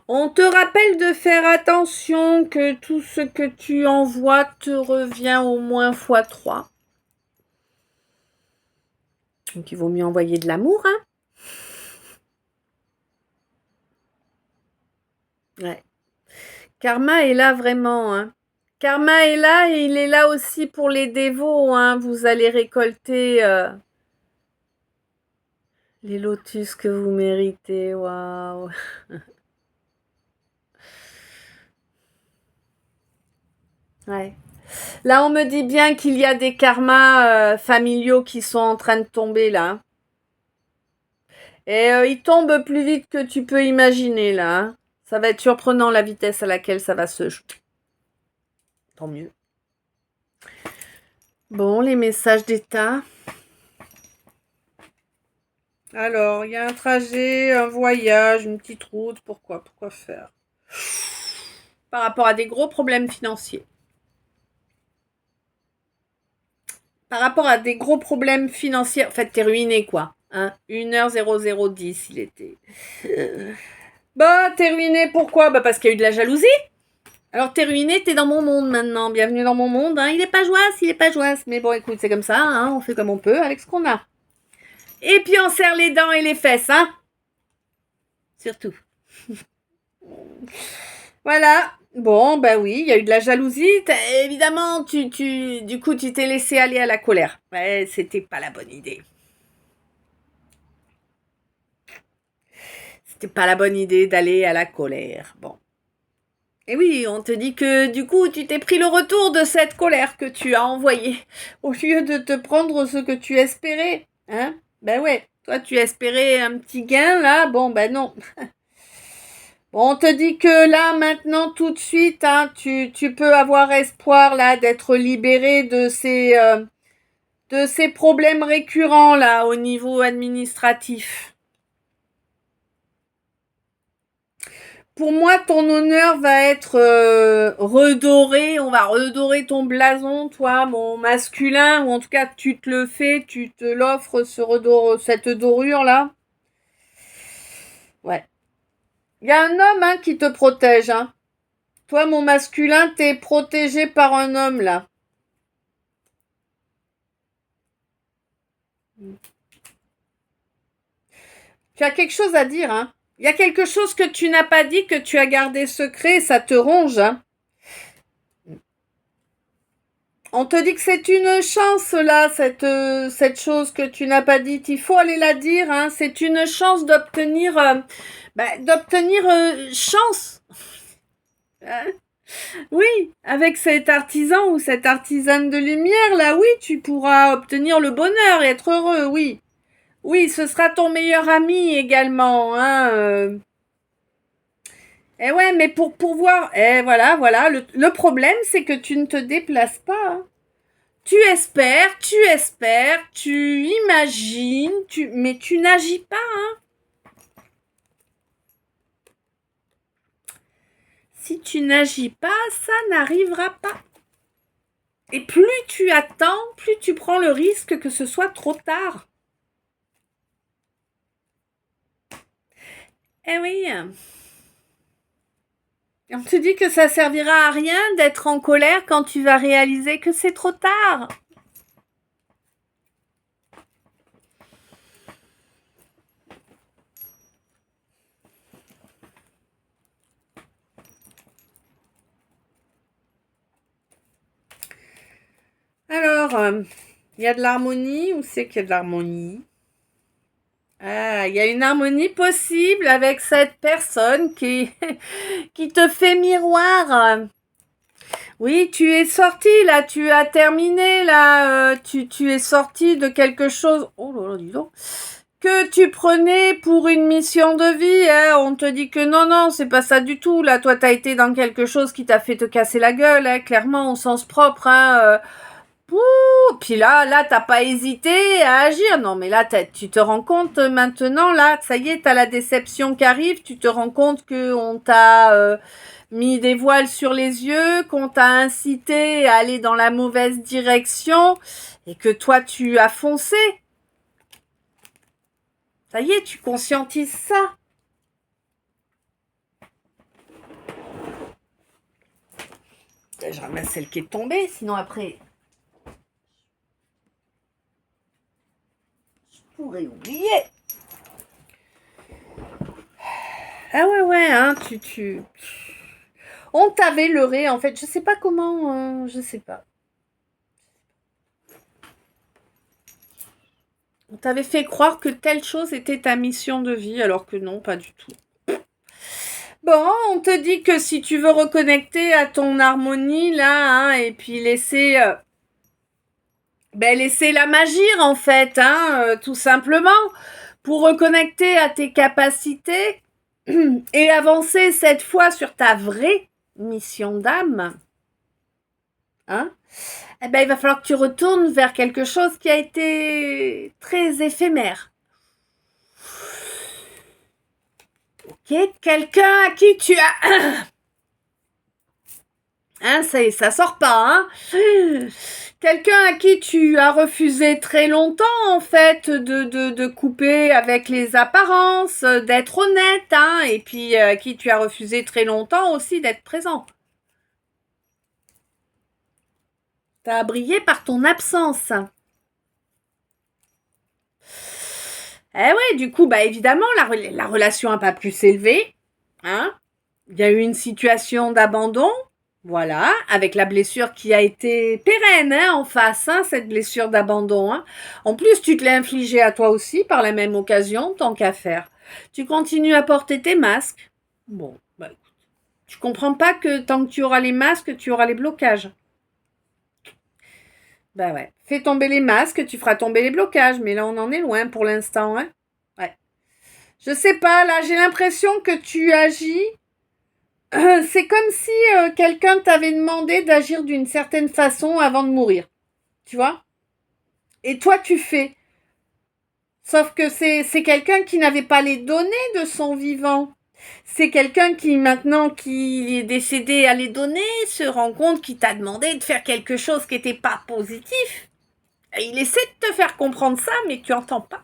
On te rappelle de faire attention que tout ce que tu envoies te revient au moins x3. Donc il vaut mieux envoyer de l'amour, hein. Ouais. Karma est là vraiment, hein. Karma est là et il est là aussi pour les dévots, hein. Vous allez récolter les lotus que vous méritez, waouh. Ouais. Là, on me dit bien qu'il y a des karmas familiaux qui sont en train de tomber là, hein. Et ils tombent plus vite que tu peux imaginer là, hein. Ça va être surprenant la vitesse à laquelle ça va se... Tant mieux. Bon, les messages d'état. Alors, il y a un trajet, un voyage, une petite route. Pourquoi faire? Par rapport à des gros problèmes financiers. Par rapport à des gros problèmes financiers. En fait, t'es ruiné, quoi. Hein, 1h0010, il était. Bah, t'es ruiné, pourquoi? Bah, parce qu'il y a eu de la jalousie. Alors, t'es ruiné, t'es dans mon monde maintenant. Bienvenue dans mon monde. Hein. Il est pas joyeux. Mais bon, écoute, c'est comme ça. Hein. On fait comme on peut avec ce qu'on a. Et puis, on serre les dents et les fesses, hein. Surtout. Voilà. Bon, bah oui, il y a eu de la jalousie. Évidemment, du coup, tu t'es laissé aller à la colère. Ouais, c'était pas la bonne idée. C'était pas la bonne idée d'aller à la colère. Bon. Et oui, on te dit que du coup, tu t'es pris le retour de cette colère que tu as envoyée. Au lieu de te prendre ce que tu espérais. Hein? Ben ouais. Toi, tu espérais un petit gain, là. Bon, ben non. On te dit que là, maintenant, tout de suite, hein, tu peux avoir espoir, là, d'être libéré de ces problèmes récurrents, là, au niveau administratif. Pour moi, ton honneur va être redoré. On va redorer ton blason, toi, mon masculin, ou en tout cas, tu te le fais, tu te l'offres, cette dorure-là. Ouais. Il y a un homme hein, qui te protège. Hein. Toi, mon masculin, t'es protégé par un homme, là. Tu as quelque chose à dire, hein. Il y a quelque chose que tu n'as pas dit, que tu as gardé secret, ça te ronge, hein. On te dit que c'est une chance, là, cette chose que tu n'as pas dite. Il faut aller la dire, hein. C'est une chance d'obtenir, chance. Hein. Oui, avec cet artisan ou cette artisane de lumière, là, oui, tu pourras obtenir le bonheur et être heureux, oui. Oui, ce sera ton meilleur ami également, hein. Eh ouais, mais pour pouvoir... voilà. Le problème, c'est que tu ne te déplaces pas. Hein. Tu espères, tu imagines, mais tu n'agis pas. Hein. Si tu n'agis pas, ça n'arrivera pas. Et plus tu attends, plus tu prends le risque que ce soit trop tard. Eh oui. On te dit que ça servira à rien d'être en colère quand tu vas réaliser que c'est trop tard. Alors, il y a de l'harmonie. Où c'est qu'il y a de l'harmonie? Ah, il y a une harmonie possible avec cette personne qui te fait miroir. Oui, tu es sorti là, tu as terminé là, tu es sorti de quelque chose. Oh là là, dis donc. Que tu prenais pour une mission de vie, hein. On te dit que non, c'est pas ça du tout. Là, toi, t'as été dans quelque chose qui t'a fait te casser la gueule, hein, clairement, au sens propre, hein. Puis là, t'as pas hésité à agir. Non, mais là, tu te rends compte maintenant, là, ça y est, t'as la déception qui arrive. Tu te rends compte qu'on t'a mis des voiles sur les yeux, qu'on t'a incité à aller dans la mauvaise direction et que toi, tu as foncé. Ça y est, tu conscientises ça. Je ramasse celle qui est tombée, sinon après... pourrais oublier. Ah ouais, hein, On t'avait leurré, en fait. Je sais pas comment, je sais pas. On t'avait fait croire que telle chose était ta mission de vie, alors que non, pas du tout. Bon, on te dit que si tu veux reconnecter à ton harmonie, là, hein, et puis laisser la magie, en fait, hein, tout simplement, pour reconnecter à tes capacités et avancer cette fois sur ta vraie mission d'âme, hein, eh ben, il va falloir que tu retournes vers quelque chose qui a été très éphémère. Ok, quelqu'un à qui tu as... Hein, ça sort pas, hein. Quelqu'un à qui tu as refusé très longtemps, en fait, de couper avec les apparences, d'être honnête, hein, et puis à qui tu as refusé très longtemps aussi d'être présent. T'as brillé par ton absence. Eh ouais, du coup, bah évidemment, la relation n'a pas pu s'élever, hein. Il y a eu une situation d'abandon, voilà, avec la blessure qui a été pérenne, hein, en face, hein, cette blessure d'abandon, hein. En plus, tu te l'as infligée à toi aussi par la même occasion, tant qu'à faire. Tu continues à porter tes masques. Bon, bah écoute, tu comprends pas que tant que tu auras les masques, tu auras les blocages. Bah ouais. Fais tomber les masques, tu feras tomber les blocages, mais là on en est loin pour l'instant, hein. Ouais. Je sais pas, là j'ai l'impression que tu agis. C'est comme si quelqu'un t'avait demandé d'agir d'une certaine façon avant de mourir. Tu vois? Et toi, tu fais. Sauf que c'est quelqu'un qui n'avait pas les données de son vivant. C'est quelqu'un qui, maintenant qui est décédé à les données, se rend compte qu'il t'a demandé de faire quelque chose qui n'était pas positif. Et il essaie de te faire comprendre ça, mais tu n'entends pas.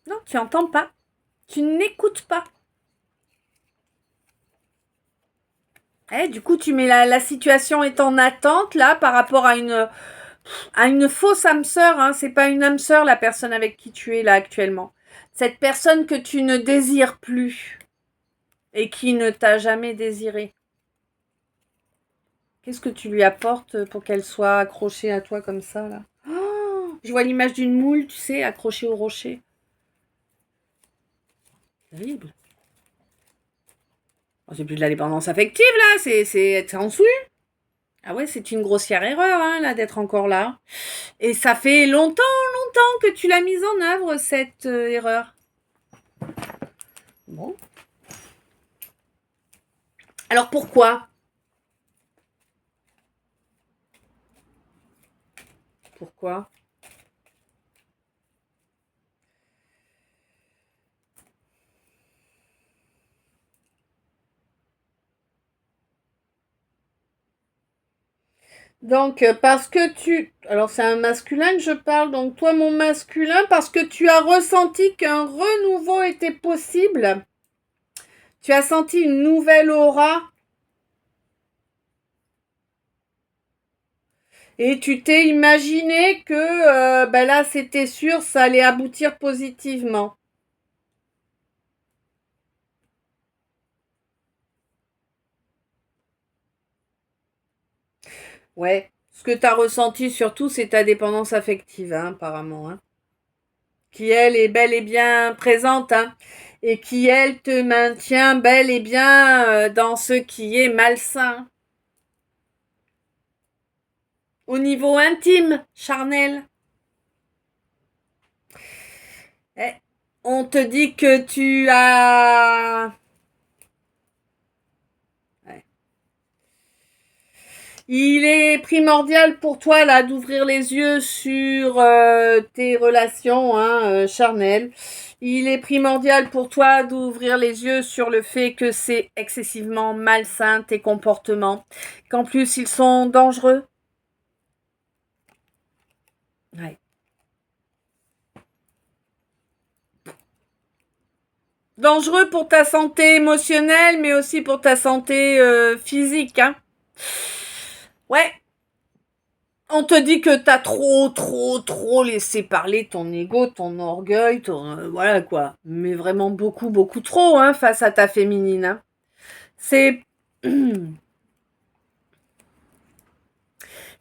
Non, tu n'entends pas. Tu n'écoutes pas. Du coup, tu mets la situation est en attente, là, par rapport à une fausse âme sœur, hein. C'est pas une âme sœur, la personne avec qui tu es là actuellement. Cette personne que tu ne désires plus et qui ne t'a jamais désiré. Qu'est-ce que tu lui apportes pour qu'elle soit accrochée à toi comme ça, là? Oh, je vois l'image d'une moule, tu sais, accrochée au rocher. Terrible. Oh, c'est plus de la dépendance affective, là, c'est être en dessous. Ah ouais, c'est une grossière erreur, hein, là, d'être encore là. Et ça fait longtemps, longtemps que tu l'as mise en œuvre, cette erreur. Bon. Alors pourquoi? Pourquoi? Donc, parce que tu... Alors, c'est un masculin que je parle, donc toi, mon masculin, parce que tu as ressenti qu'un renouveau était possible. Tu as senti une nouvelle aura. Et tu t'es imaginé que ben là, c'était sûr, ça allait aboutir positivement. Ouais. Ce que tu as ressenti surtout, c'est ta dépendance affective, hein, apparemment. Hein. Qui, elle, est bel et bien présente. Hein, et qui, elle, te maintient bel et bien dans ce qui est malsain. Au niveau intime, charnel. Eh, on te dit que tu as... Ouais. Il est primordial pour toi là d'ouvrir les yeux sur tes relations charnelles. Il est primordial pour toi d'ouvrir les yeux sur le fait que c'est excessivement malsain tes comportements, qu'en plus ils sont dangereux. Ouais. Dangereux pour ta santé émotionnelle, mais aussi pour ta santé physique. Hein. Ouais. On te dit que t'as trop laissé parler ton ego, ton orgueil, voilà quoi. Mais vraiment beaucoup trop, hein, face à ta féminine. Hein. C'est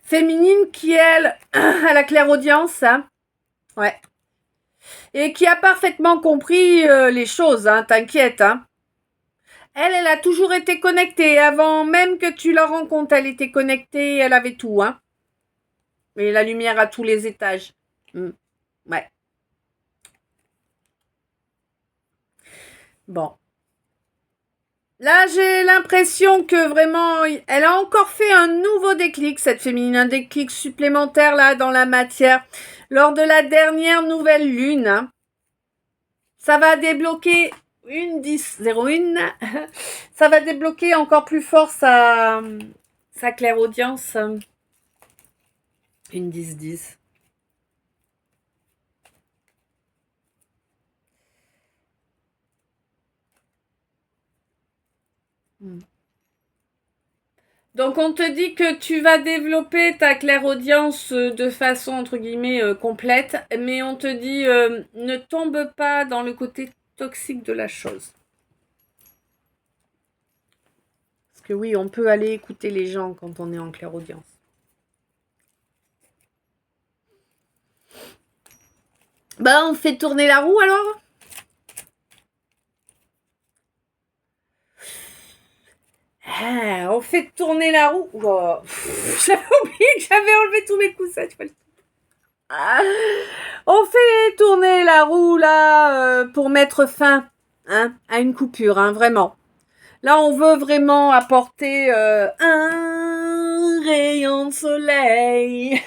féminine qui, elle, a la clairaudience, hein. Ouais. Et qui a parfaitement compris les choses, hein, t'inquiète, hein. Elle a toujours été connectée. Avant même que tu la rencontres, elle était connectée, elle avait tout, hein. Et la lumière à tous les étages. Ouais. Bon. Là, j'ai l'impression que vraiment, elle a encore fait un nouveau déclic, cette féminine, un déclic supplémentaire là dans la matière, lors de la dernière nouvelle lune. Hein. Ça va débloquer une 10-01. Ça va débloquer encore plus fort sa clairaudience. Une 10-10. Donc on te dit que tu vas développer ta clairaudience de façon entre guillemets complète, mais on te dit ne tombe pas dans le côté toxique de la chose. Parce que oui, on peut aller écouter les gens quand on est en clairaudience. Bah on fait tourner la roue alors. Ah, on fait tourner la roue. Oh, j'avais oublié que j'avais enlevé tous mes coussins. On fait tourner la roue là pour mettre fin à une coupure, vraiment. Là, on veut vraiment apporter un rayon de soleil.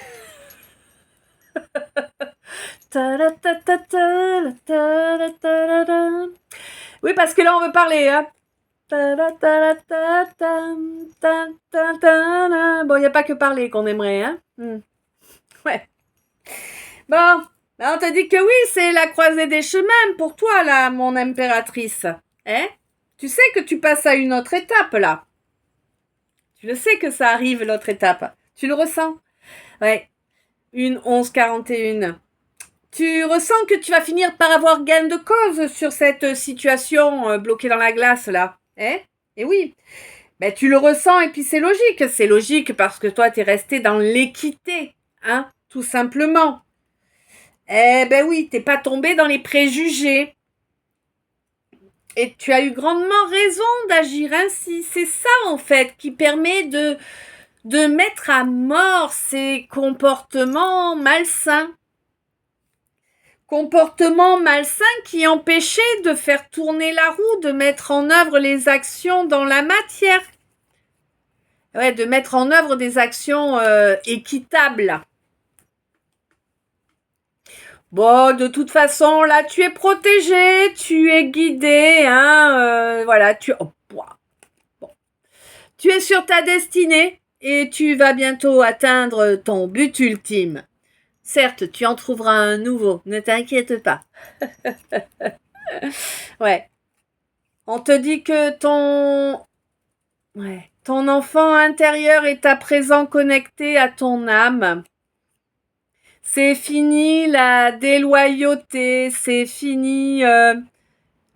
Oui, parce que là, on veut parler. Bon, il n'y a pas que parler qu'on aimerait. Ouais. Bon, on te dit que oui, c'est la croisée des chemins pour toi, là, mon impératrice. Tu sais que tu passes à une autre étape, là. Tu le sais que ça arrive, l'autre étape. Tu le ressens. Ouais. Une 11-41. Tu ressens que tu vas finir par avoir gain de cause sur cette situation bloquée dans la glace, là. Et oui. Ben, tu le ressens et puis c'est logique. C'est logique parce que toi, t'es resté dans l'équité, tout simplement. Ben oui, t'es pas tombé dans les préjugés. Et tu as eu grandement raison d'agir ainsi. C'est ça, en fait, qui permet de mettre à mort ces comportements malsains. Comportements malsains qui empêchaient de faire tourner la roue, de mettre en œuvre les actions dans la matière. Ouais, de mettre en œuvre des actions équitables. Bon, de toute façon, là, tu es protégé, tu es guidé, voilà, tu es sur ta destinée et tu vas bientôt atteindre ton but ultime. Certes, tu en trouveras un nouveau, ne t'inquiète pas. Ouais. On te dit que ton enfant intérieur est à présent connecté à ton âme. C'est fini la déloyauté, c'est fini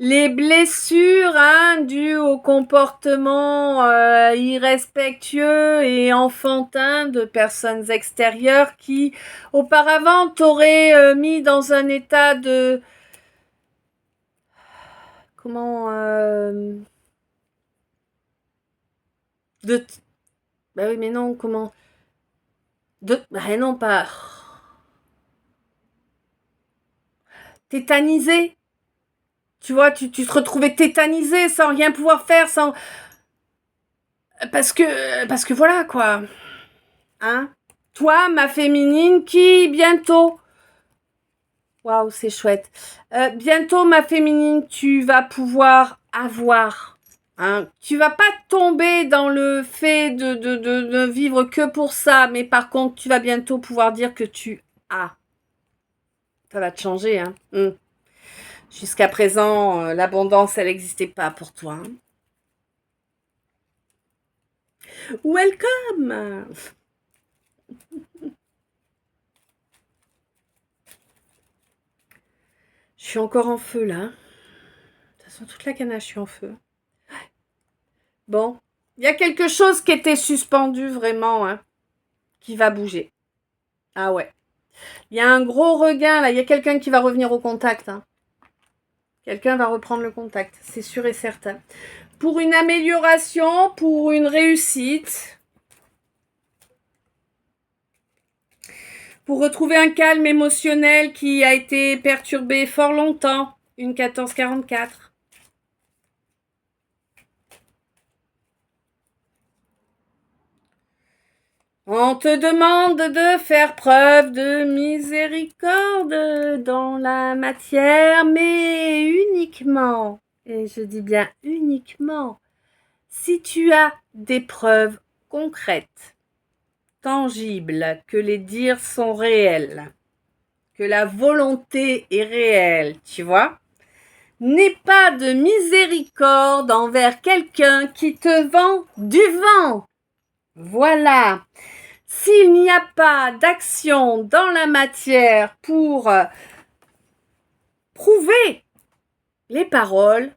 les blessures dues au comportement irrespectueux et enfantin de personnes extérieures qui auparavant t'auraient mis dans un état de bah oui mais non non pas tétanisé. Tu vois, tu te retrouvais tétanisé sans rien pouvoir faire, sans parce que voilà quoi. Toi, ma féminine qui bientôt waouh, c'est chouette. Bientôt ma féminine, tu vas pouvoir avoir tu vas pas tomber dans le fait de vivre que pour ça, mais par contre, tu vas bientôt pouvoir dire que tu as. Ça va te changer, Jusqu'à présent, l'abondance, elle n'existait pas pour toi. Welcome! Je suis encore en feu, là. De toute façon, toute la ganache, je suis en feu. Bon. Il y a quelque chose qui était suspendu, vraiment, qui va bouger. Ah ouais. Il y a un gros regain, là. Il y a quelqu'un qui va revenir au contact. Hein. Quelqu'un va reprendre le contact, c'est sûr et certain. Pour une amélioration, pour une réussite, pour retrouver un calme émotionnel qui a été perturbé fort longtemps. Une 1444. On te demande de faire preuve de miséricorde dans la matière, mais uniquement, et je dis bien uniquement, si tu as des preuves concrètes, tangibles, que les dires sont réels, que la volonté est réelle, tu vois. N'aie pas de miséricorde envers quelqu'un qui te vend du vent. Voilà. S'il n'y a pas d'action dans la matière pour prouver les paroles,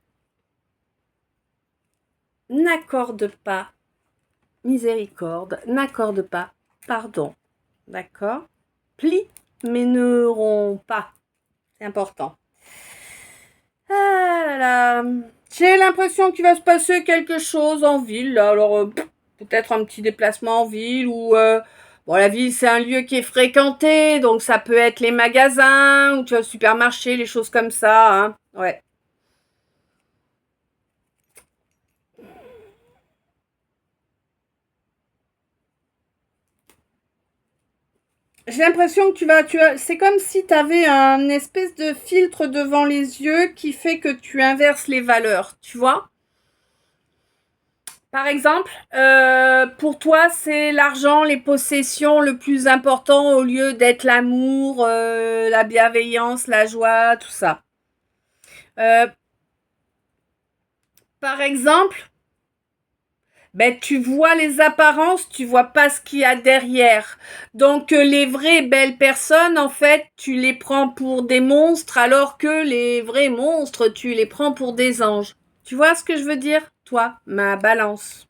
n'accorde pas miséricorde, n'accorde pas pardon. D'accord? Plie, mais ne romps pas. C'est important. Ah là là. J'ai l'impression qu'il va se passer quelque chose en ville. Là. Alors, peut-être un petit déplacement en ville ou... bon, la ville, c'est un lieu qui est fréquenté, donc ça peut être les magasins ou tu vois, le supermarché, les choses comme ça. Hein. Ouais. J'ai l'impression que c'est comme si tu avais un espèce de filtre devant les yeux qui fait que tu inverses les valeurs, tu vois. Par exemple, pour toi, c'est l'argent, les possessions le plus important au lieu d'être l'amour, la bienveillance, la joie, tout ça. Euh, Par exemple, ben, tu vois les apparences, tu vois pas ce qu'il y a derrière. Donc les vraies belles personnes, en fait, tu les prends pour des monstres, alors que les vrais monstres, tu les prends pour des anges. Tu vois ce que je veux dire, toi, ma balance?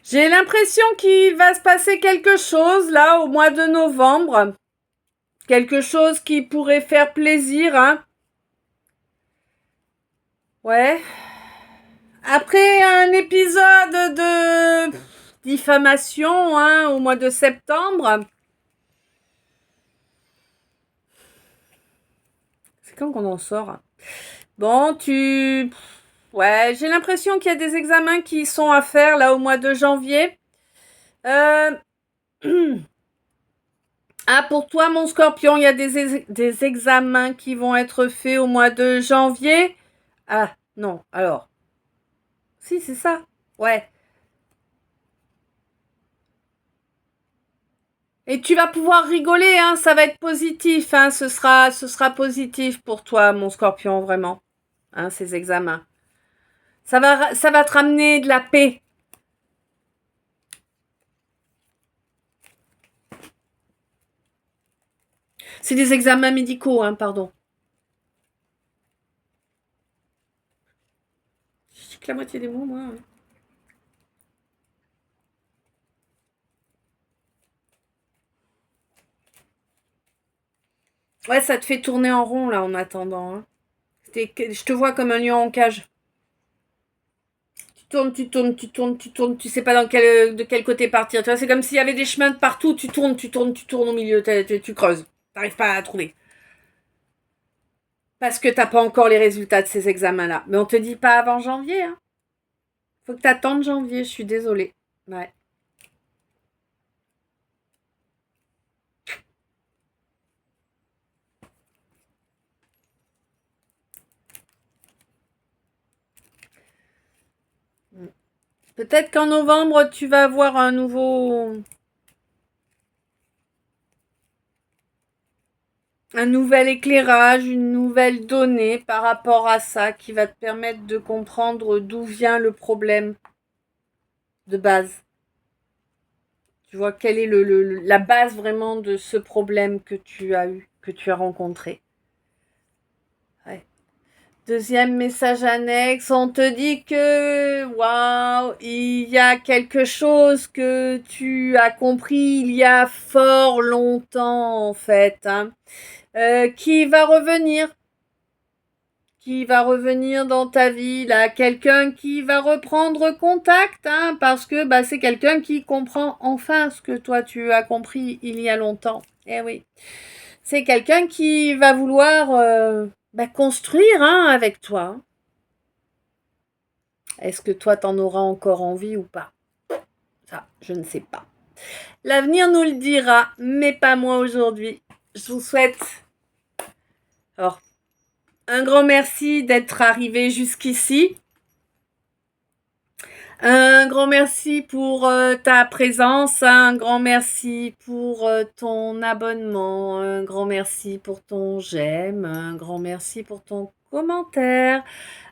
J'ai l'impression qu'il va se passer quelque chose là au mois de novembre. Quelque chose qui pourrait faire plaisir, hein. Ouais. Après un épisode de diffamation, hein, au mois de septembre. C'est quand qu'on en sort? Bon, ouais, j'ai l'impression qu'il y a des examens qui sont à faire là au mois de janvier. Euh... Ah, pour toi, mon scorpion, il y a des examens qui vont être faits au mois de janvier. Ah, non, alors. Si, c'est ça. Ouais. Et tu vas pouvoir rigoler, hein, ça va être positif, hein, ce sera positif pour toi, mon scorpion, vraiment, hein, ces examens. Ça va te ramener de la paix. C'est des examens médicaux, hein, pardon. Je dis que la moitié des mots, moi. Hein. Ouais, ça te fait tourner en rond, là, en attendant. Hein. Je te vois comme un lion en cage. Tu tournes, tu tournes, tu tournes, tu tournes, tu sais pas de quel côté partir. Tu vois, c'est comme s'il y avait des chemins de partout. Tu tournes, tu tournes, tu tournes au milieu. Tu creuses. T'arrives pas à trouver. Parce que t'as pas encore les résultats de ces examens-là. Mais on te dit pas avant janvier. Hein. Faut que t'attendes janvier. Je suis désolée. Ouais. Peut-être qu'en novembre, tu vas avoir un nouvel éclairage, une nouvelle donnée par rapport à ça qui va te permettre de comprendre d'où vient le problème de base. Tu vois, quelle est la base vraiment de ce problème que tu as eu, que tu as rencontré. Ouais. Deuxième message annexe, on te dit que, waouh, il y a quelque chose que tu as compris il y a fort longtemps, en fait, hein, qui va revenir dans ta vie, là, quelqu'un qui va reprendre contact, hein, parce que bah, c'est quelqu'un qui comprend enfin ce que toi tu as compris il y a longtemps. Eh oui, c'est quelqu'un qui va vouloir construire hein, avec toi. Est-ce que toi t'en auras encore envie ou pas? Ça, je ne sais pas. L'avenir nous le dira, mais pas moi aujourd'hui. Je vous souhaite alors un grand merci d'être arrivé jusqu'ici. Un grand merci pour ta présence, un grand merci pour ton abonnement, un grand merci pour ton j'aime, un grand merci pour ton commentaire,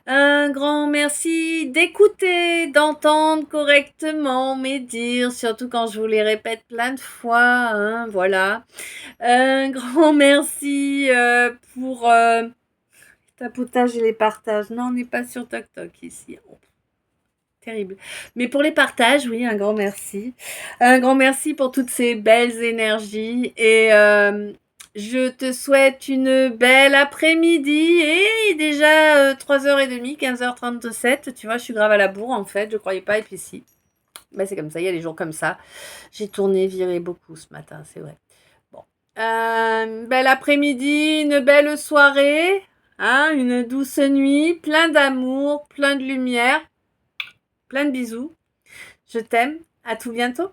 un grand merci d'écouter, d'entendre correctement mes dires, surtout quand je vous les répète plein de fois, hein, voilà. Un grand merci pour les tapotages et les partages. Non, on n'est pas sur TokTok ici. Terrible. Mais pour les partages, oui, un grand merci. Un grand merci pour toutes ces belles énergies. Et je te souhaite une belle après-midi. Et déjà 3h30, 15h37. Tu vois, je suis grave à la bourre en fait. Je croyais pas. Et puis si. Ben, c'est comme ça, il y a des jours comme ça. J'ai tourné, viré beaucoup ce matin, c'est vrai. Bon. Belle après-midi, une belle soirée. Hein, une douce nuit. Plein d'amour, plein de lumière. Plein de bisous. Je t'aime. À tout bientôt.